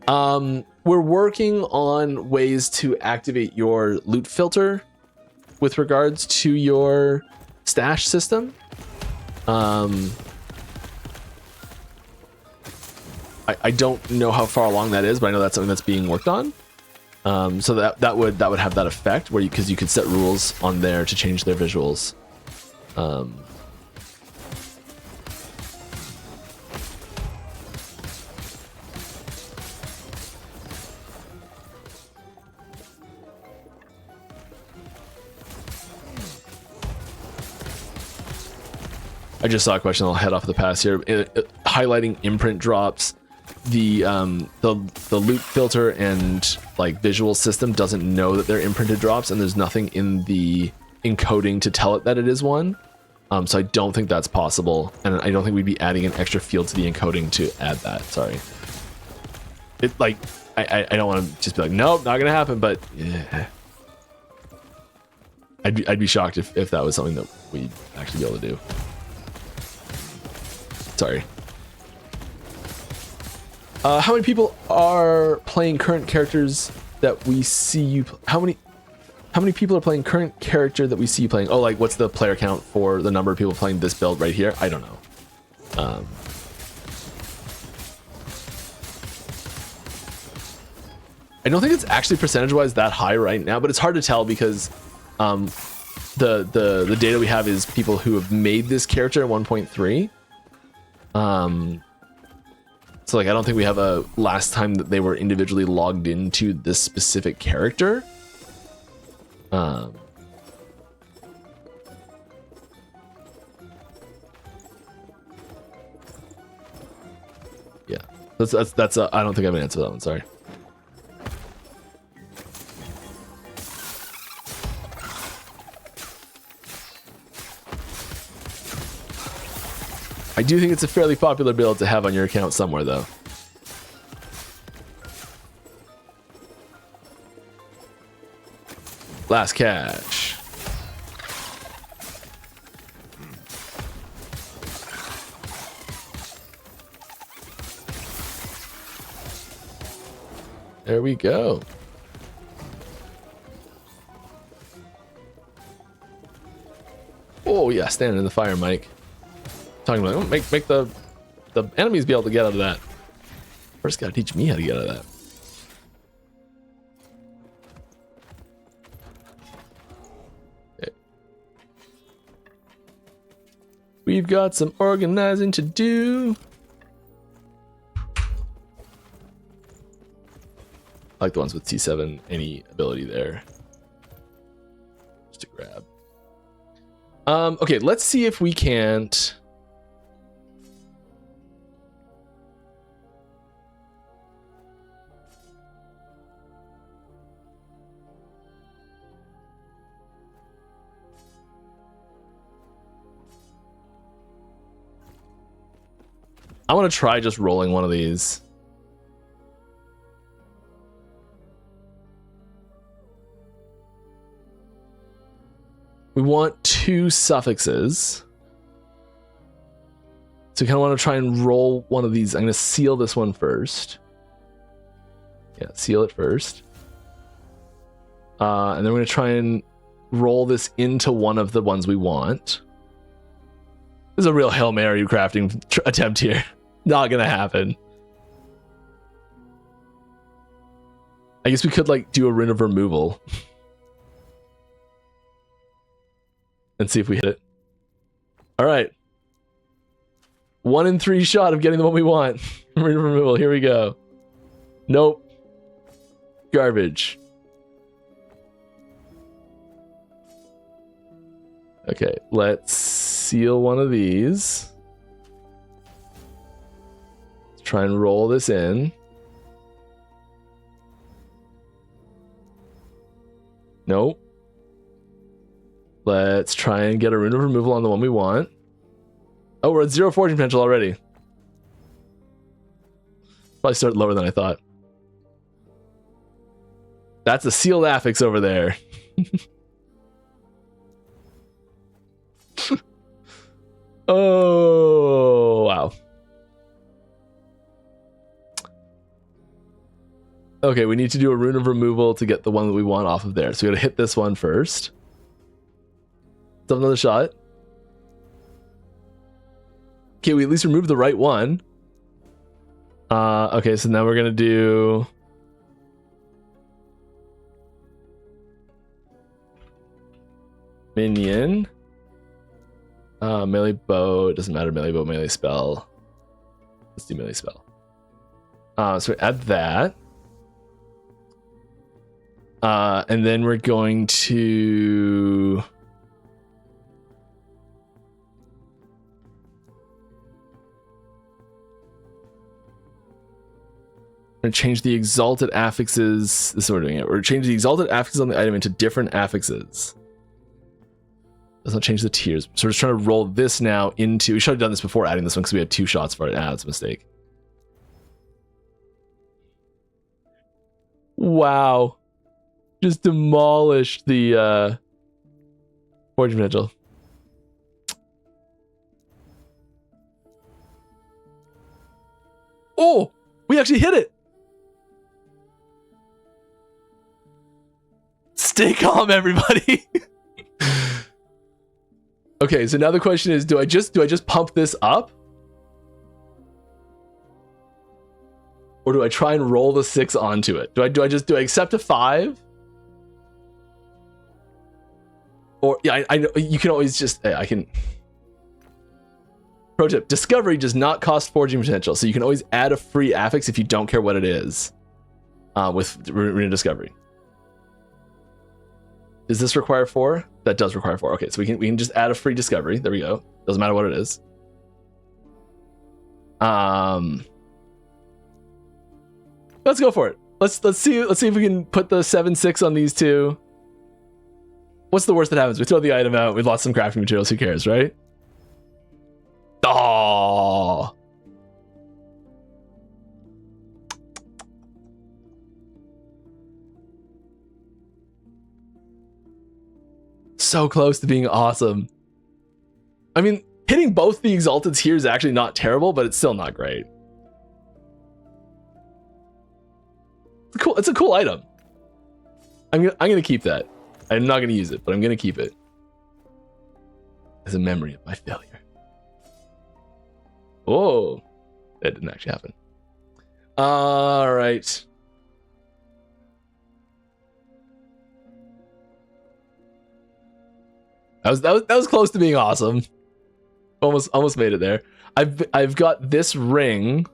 We're working on ways to activate your loot filter with regards to your stash system. I don't know how far along that is, but I know that's something that's being worked on. So that would have that effect where because you could set rules on there to change their visuals. I just saw a question. I'll head off the pass here. Highlighting imprint drops. The loot filter and like visual system doesn't know that they're imprinted drops, and there's nothing in the encoding to tell it that it is one. So I don't think that's possible, and I don't think we'd be adding an extra field to the encoding to add that. Sorry. It like I don't want to just be like, nope, not gonna happen. But yeah, I'd be shocked if that was something that we'd actually be able to do. Sorry. How many people are playing current characters that we see you? How many people are playing current character that we see you playing? Oh, like what's the player count for the number of people playing this build right here? I don't know. I don't think it's actually percentage-wise that high right now, but it's hard to tell because the data we have is people who have made this character at 1.3. So like I don't think we have a last time that they were individually logged into this specific character. Yeah, that's I don't think I have an answer to that one. Sorry. I do think it's a fairly popular build to have on your account somewhere, though. Last catch. There we go. Oh yeah, standing in the fire, Mike. Talking about, oh, make the enemies be able to get out of that. First, gotta teach me how to get out of that. Okay. We've got some organizing to do. I like the ones with T7, any ability there. Just to grab. Okay, let's see if we can't. I want to try just rolling one of these. We want 2 suffixes. So we kind of want to try and roll one of these. I'm going to seal this one first. Yeah, seal it first. And then we're going to try and roll this into one of the ones we want. This is a real Hail Mary crafting attempt here. Not going to happen. I guess we could like do a rune of removal. And see if we hit it. All right. 1 in 3 shot of getting the one we want. Rune of removal. Here we go. Nope. Garbage. Okay, let's seal one of these. Let's try and roll this in. Nope. Let's try and get a rune of removal on the one we want. Oh, we're at 0 fortune potential already. Probably started lower than I thought. That's a sealed affix over there. Oh, wow. Okay, we need to do a rune of removal to get the one that we want off of there. So we gotta hit this one first. Let's have another shot. Okay, we at least removed the right one. Okay, so now we're gonna do minion. Melee bow, it doesn't matter, melee bow, melee spell. Let's do melee spell. So we add that. And then we're going to change the exalted affixes. This is what we're doing it. We're changing the exalted affixes on the item into different affixes. Does not change the tiers. So we're just trying to roll this now into. We should have done this before adding this one because we had 2 shots for it. Ah, that's a mistake. Wow. Just demolished the fortune potential. Oh, we actually hit it. Stay calm, everybody. Okay, so now the question is, do I just pump this up? Or do I try and roll the 6 onto it? Do I accept a 5? Or yeah, I know you can always just I can. Pro tip, discovery does not cost forging potential, so you can always add a free affix if you don't care what it is with Arena Discovery. Does this require 4? That does require 4. Okay, so we can just add a free discovery. There we go. Doesn't matter what it is. Let's go for it. Let's see if we can put the 7/6 on these two. What's the worst that happens? We throw the item out. We've lost some crafting materials. Who cares, right? Oh. So close to being awesome. I mean, hitting both the Exalteds here is actually not terrible, but it's still not great. It's a cool item. I'm gonna keep that. I'm not gonna use it, but I'm gonna keep it as a memory of my failure. Oh, that didn't actually happen. All right. That was close to being awesome. Almost made it there. I've got this ring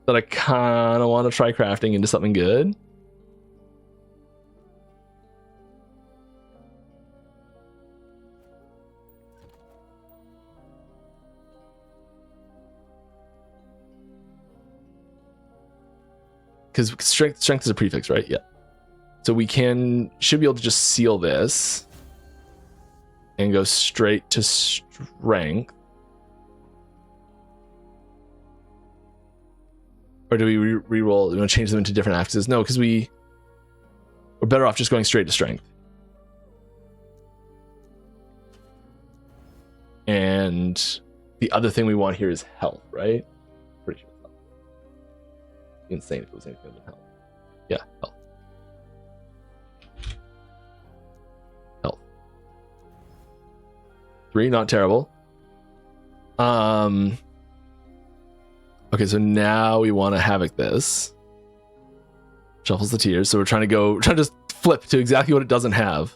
that I kind of want to try crafting into something good. Because strength is a prefix, right? Yeah. So we should be able to just seal this and go straight to strength. Or do we re-roll? We want to change them into different affixes? No, because we're better off just going straight to strength. And the other thing we want here is health, right? Pretty sure it's health. It'd be insane if it was anything other than health. Yeah, health. Health. 3, not terrible. Okay, so now we want to havoc this. Shuffles the tiers. So we're trying to just flip to exactly what it doesn't have.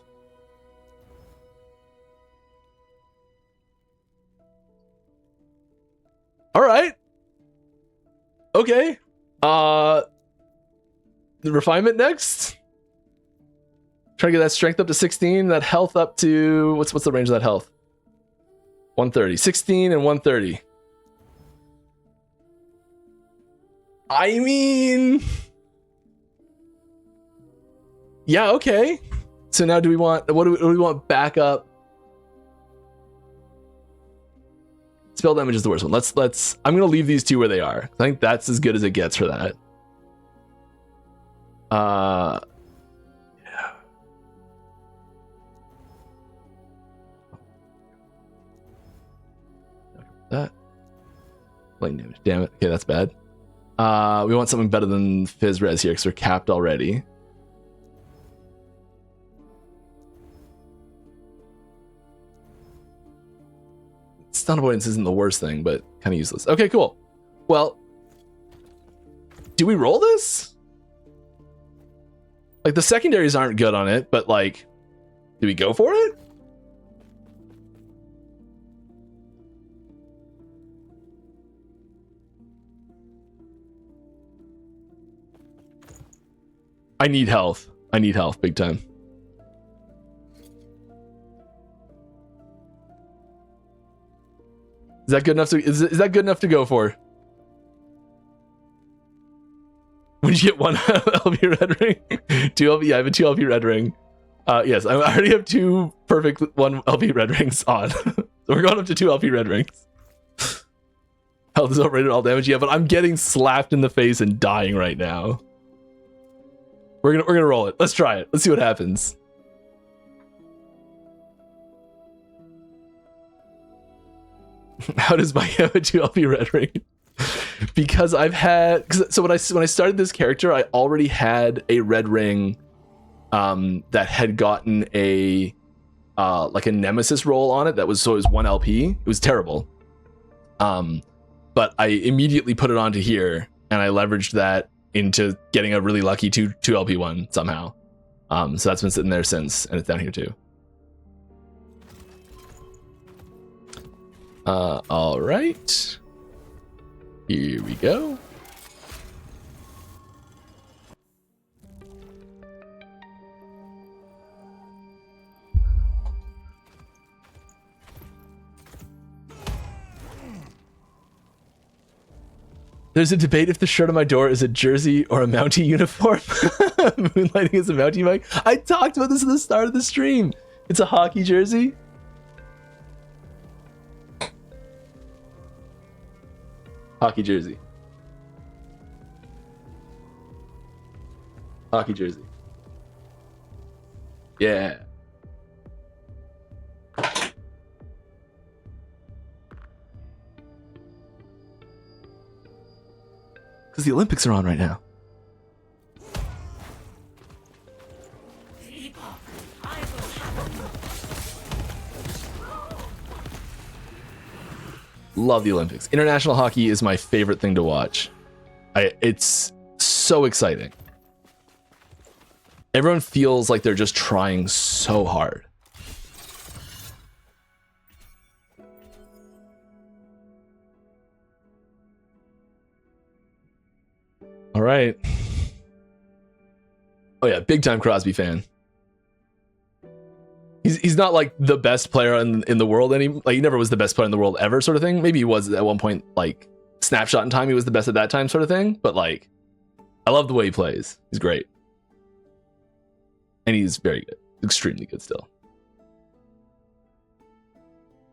All right. Okay. The refinement next. Trying to get that strength up to 16, that health up to what's the range of that health? 130. 16 and 130. I mean, yeah, okay. So now what do we want back up? Spell damage is the worst one. Let's I'm gonna leave these two where they are. I think that's as good as it gets for that. Yeah. That. Blame damage. Damn it. Okay, that's bad. We want something better than Fizz Res here because we're capped already. Stun avoidance isn't the worst thing, but kind of useless. Okay, cool. Well, do we roll this? Like, the secondaries aren't good on it, but like, do we go for it? I need health. I need health big time. Is that good enough to is that good enough to go for? When you get 1 LP red ring? 2 LP, yeah, I have a 2 LP red ring. Yes, I already have 2 perfect 1 LP red rings on. So we're going up to 2 LP red rings. Health is overrated, all damage, yeah, but I'm getting slapped in the face and dying right now. We're gonna roll it. Let's try it. Let's see what happens. How does my have a 2 LP red ring? Because I've had so when I started this character, I already had a red ring that had gotten a like a nemesis roll on it. That was so it was 1 LP. It was terrible. But I immediately put it onto here and I leveraged that into getting a really lucky 2 LP one somehow. So that's been sitting there since, and it's down here too. All right. Here we go. There's a debate if the shirt on my door is a jersey or a Mountie uniform. Moonlighting is a Mountie mic. I talked about this at the start of the stream. It's a hockey jersey. Hockey jersey. Hockey jersey. Yeah. Because the Olympics are on right now. Love the Olympics. International hockey is my favorite thing to watch. It's so exciting. Everyone feels like they're just trying so hard. All right. Oh yeah, big time Crosby fan. He's not like the best player in the world like he never was the best player in the world ever sort of thing. Maybe he was at one point, like snapshot in time he was the best at that time sort of thing, but like I love the way he plays. He's great. And he's very good. Extremely good still.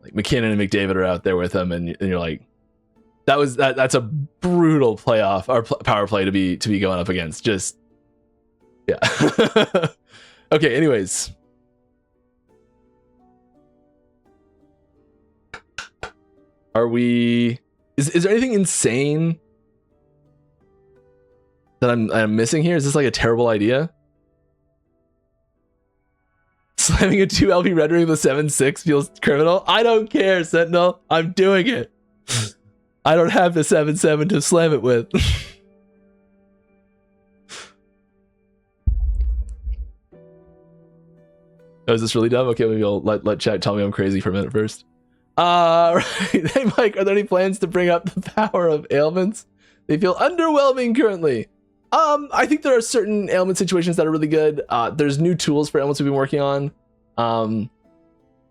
Like McKinnon and McDavid are out there with him and you're like that's a brutal playoff or power play to be going up against. Just yeah. Okay, anyways. Are we is there anything insane that I'm missing here? Is this like a terrible idea? Slamming a 2 LP rendering with a 7.6 feels criminal. I don't care, Sentinel. I'm doing it. I don't have the 7.7 to slam it with. Oh, is this really dumb? Okay, maybe I'll let chat tell me I'm crazy for a minute first. Right. Hey Mike, are there any plans to bring up the power of ailments? They feel underwhelming currently. I think there are certain ailment situations that are really good. There's new tools for ailments we've been working on. The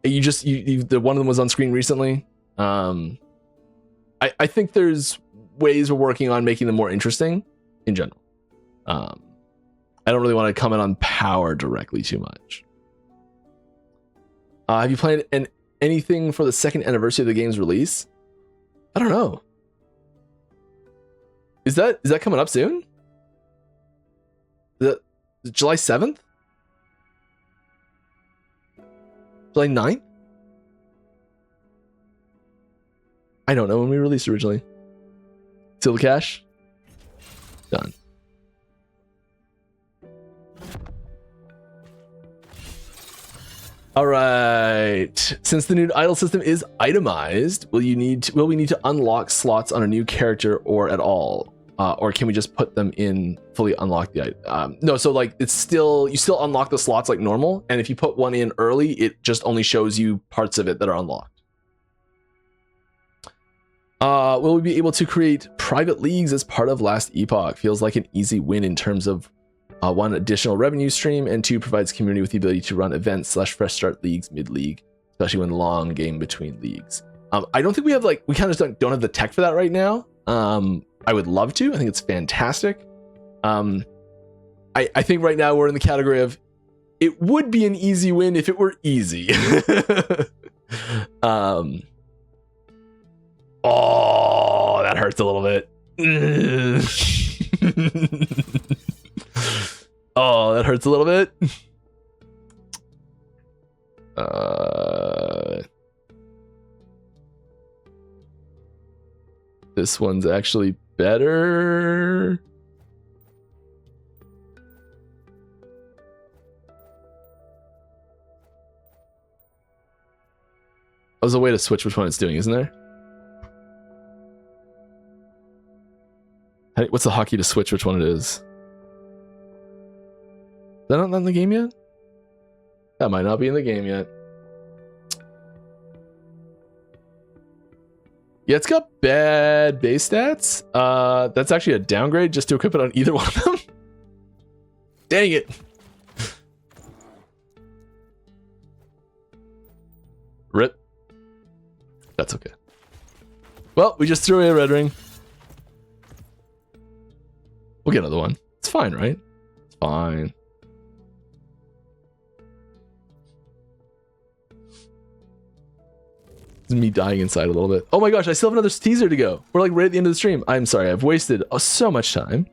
one of them was on screen recently. I think there's ways we're working on making them more interesting in general. I don't really want to comment on power directly too much. Have you planned anything for the second anniversary of the game's release? I don't know. Is that coming up soon? Is it July 7th? July 9th? I don't know when we released originally. Silver Cash? Done. All right. Since the new idol system is itemized, will we need to unlock slots on a new character or at all? Or can we just put them in fully unlock the item? No, so like you still unlock the slots like normal, and if you put one in early, it just only shows you parts of it that are unlocked. Will we be able to create private leagues as part of Last Epoch? Feels like an easy win in terms of one, additional revenue stream, and two, provides community with the ability to run events / fresh start leagues mid-league, especially when long game between leagues. I don't think we have we kind of just don't have the tech for that right now. I would love to. I think it's fantastic. I think right now we're in the category of it would be an easy win if it were easy. Oh, that hurts a little bit. Oh, that hurts a little bit. This one's actually better. There's a way to switch which one it's doing, isn't there? What's the hotkey to switch which one it is? Is that not in the game yet? That might not be in the game yet. Yeah, it's got bad base stats. That's actually a downgrade just to equip it on either one of them. Dang it. Rip. That's okay. Well, we just threw away a red ring. We'll get another one. It's fine, right? It's fine. This is me dying inside a little bit. Oh my gosh, I still have another teaser to go. We're like right at the end of the stream. I'm sorry, I've wasted so much time.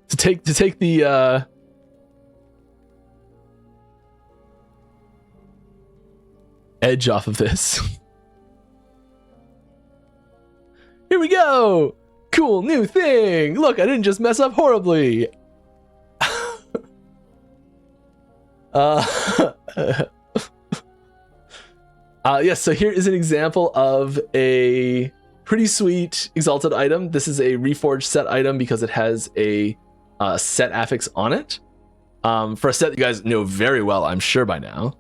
To take the edge off of this. Here we go! Cool new thing! Look, I didn't just mess up horribly. Yes, so here is an example of a pretty sweet exalted item. This is a reforged set item because it has a set affix on it. For a set that you guys know very well, I'm sure by now.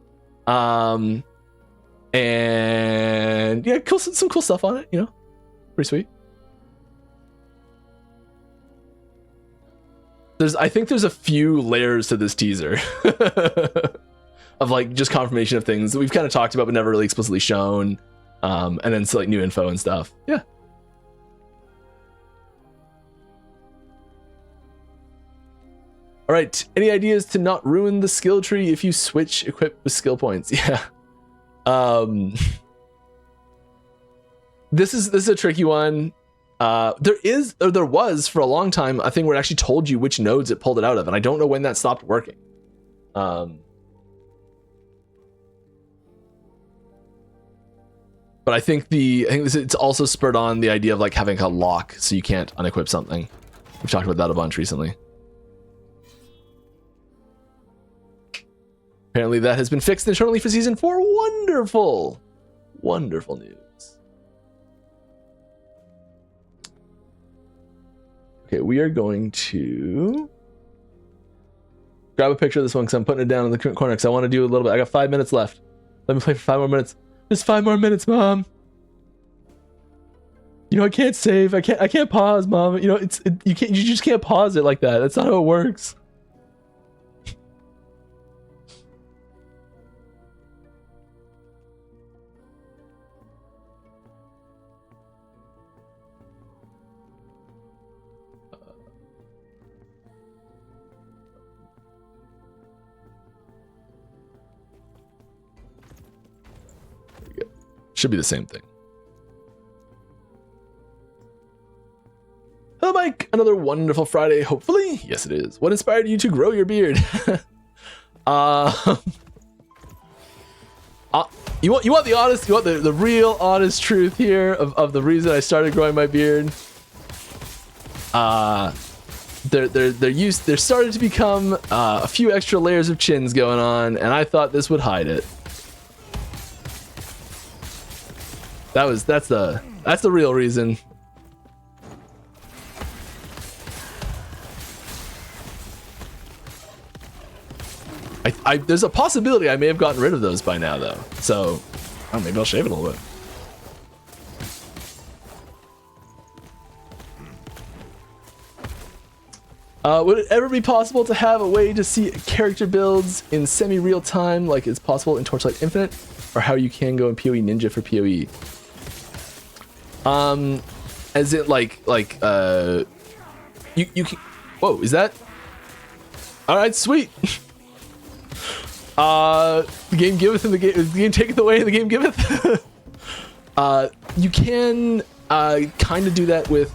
And yeah, cool, some cool stuff on it, you know, pretty sweet. I think there's a few layers to this teaser of like just confirmation of things that we've kind of talked about but never really explicitly shown, and then like new info and stuff. Yeah. All right. Any ideas to not ruin the skill tree if you switch equip with skill points? Yeah. This is a tricky one. There was for a long time a thing where it actually told you which nodes it pulled it out of, and I don't know when that stopped working. But I think it's also spurred on the idea of like having a lock so you can't unequip something. We've talked about that a bunch recently. Apparently that has been fixed internally for season 4. Wonderful. Wonderful news. Okay, we are going to grab a picture of this one because I'm putting it down in the corner because I want to do a little bit. I got 5 minutes left. Let me play for 5 more minutes. Just 5 more minutes, Mom. You know, I can't save. I can't pause, Mom. You know, you just can't pause it like that. That's not how it works. Should be the same thing. Hello, Mike. Another wonderful Friday, hopefully. Yes, it is. What inspired you to grow your beard? You want the honest, you want the real honest truth here of the reason I started growing my beard. There started to become a few extra layers of chins going on, and I thought this would hide it. That's the real reason. There's a possibility I may have gotten rid of those by now though. So, maybe I'll shave it a little bit. Would it ever be possible to have a way to see character builds in semi-real time like it's possible in Torchlight Infinite? Or how you can go in PoE Ninja for PoE? As it you can. Whoa, is that? All right, sweet. The game giveth and the game taketh away and the game giveth. You can kind of do that with.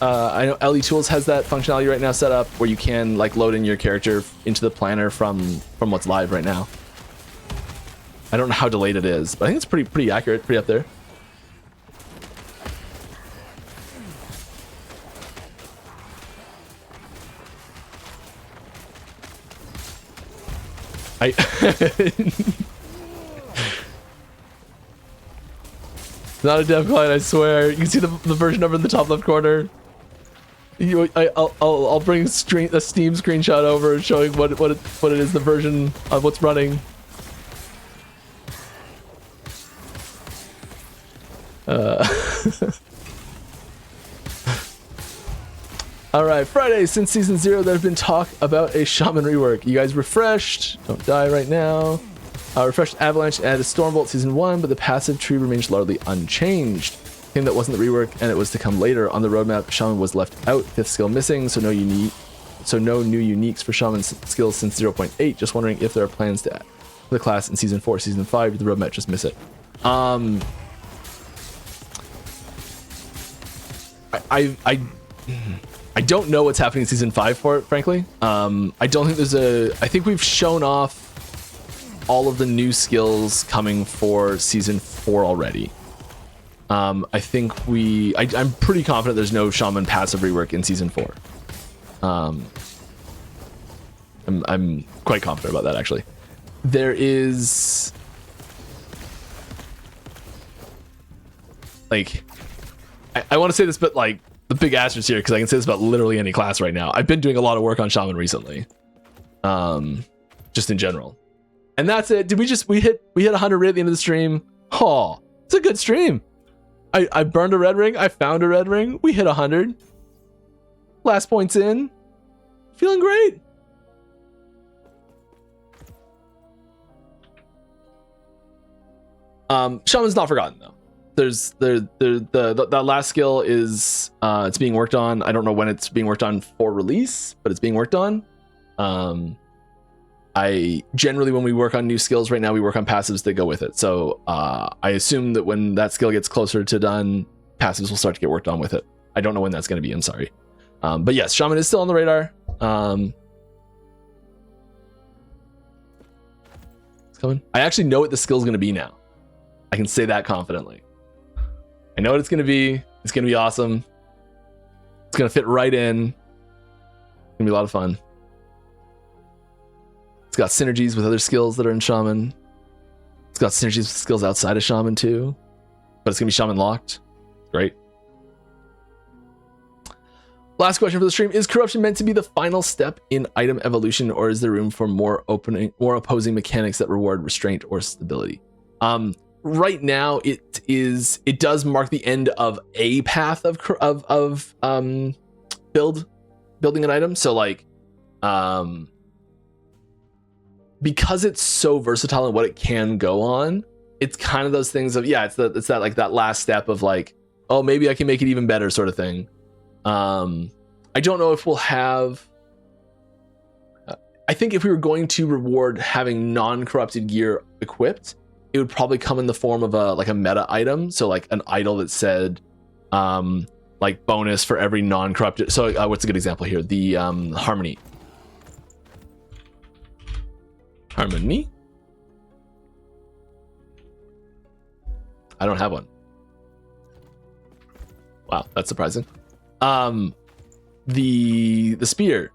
I know LE Tools has that functionality right now set up where you can like load in your character into the planner from what's live right now. I don't know how delayed it is, but I think it's pretty accurate, pretty up there. Not a dev client, I swear. You can see the version number in the top left corner. I'll bring a Steam screenshot over showing what it is, the version of what's running. All right, Friday since season 0, there's been talk about a shaman rework. You guys refreshed? Don't die right now. Refreshed Avalanche added Stormbolt season 1, but the passive tree remains largely unchanged. Thing that wasn't the rework, and it was to come later on the roadmap. Shaman was left out, 5th skill missing, so no new uniques for shaman skills since 0.8. Just wondering if there are plans to add the class in season 4, season 5. Did the roadmap just miss it? I don't know what's happening in season 5 for it, frankly. I don't think I think we've shown off all of the new skills coming for season 4 already. I think I'm pretty confident there's no shaman passive rework in season 4. I'm quite confident about that, actually. There is like, I want to say this, but like the big asterisk here, because I can say this about literally any class right now. I've been doing a lot of work on shaman recently, just in general. And that's it. Did we hit 100 right at the end of the stream? Oh, it's a good stream. I burned a red ring. I found a red ring. We hit 100. Last points in. Feeling great. Shaman's not forgotten though. That last skill is it's being worked on. I don't know when it's being worked on for release, but it's being worked on. I generally, when we work on new skills right now, we work on passives that go with it. So I assume that when that skill gets closer to done, passives will start to get worked on with it. I don't know when that's going to be. I'm sorry. But yes, shaman is still on the radar. It's coming. I actually know what the skill is going to be now. I can say that confidently. I know what it's going to be. It's going to be awesome. It's going to fit right in. It's going to be a lot of fun. It's got synergies with other skills that are in shaman. It's got synergies with skills outside of shaman too. But it's going to be shaman locked. Great. Last question for the stream. Is corruption meant to be the final step in item evolution, or is there room for more opposing mechanics that reward restraint or stability? Right now it does mark the end of a path of building an item. So like because it's so versatile in what it can go on, it's kind of those things of, yeah, it's that like that last step of like, oh, maybe I can make it even better sort of thing. I don't know if we'll have, I think if we were going to reward having non-corrupted gear equipped, it would probably come in the form of a meta item. So like an idol that said like bonus for every non-corrupted. So what's a good example here? The harmony. Harmony? I don't have one. Wow, that's surprising. The spear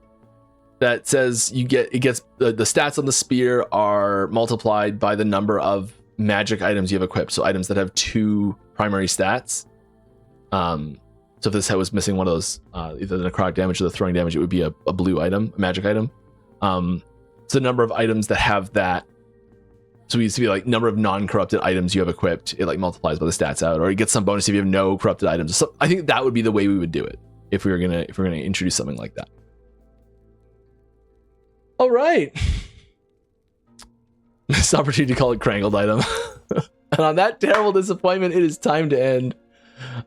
that says the stats on the spear are multiplied by the number of magic items you have equipped. So items that have 2 primary stats. So if this head was missing one of those, either the necrotic damage or the throwing damage, it would be a blue item, a magic item. So the number of items that have that. So it used to be like number of non-corrupted items you have equipped. It like multiplies by the stats out, or you get some bonus if you have no corrupted items. So I think that would be the way we would do it if we're gonna introduce something like that. All right. This opportunity to call it Crangled item. And on that terrible disappointment, it is time to end.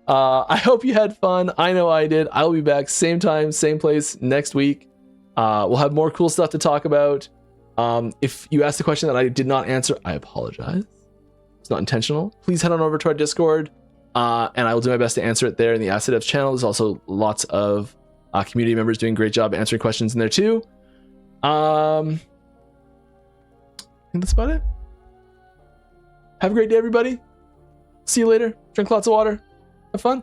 I hope you had fun. I know I did. I'll be back same time, same place next week. We'll have more cool stuff to talk about. If you asked a question that I did not answer, I apologize. It's not intentional. Please head on over to our Discord, and I will do my best to answer it there in the Acid Devs channel. There's also lots of community members doing a great job answering questions in there too. I think that's about it. Have a great day, everybody. See you later. Drink lots of water. Have fun.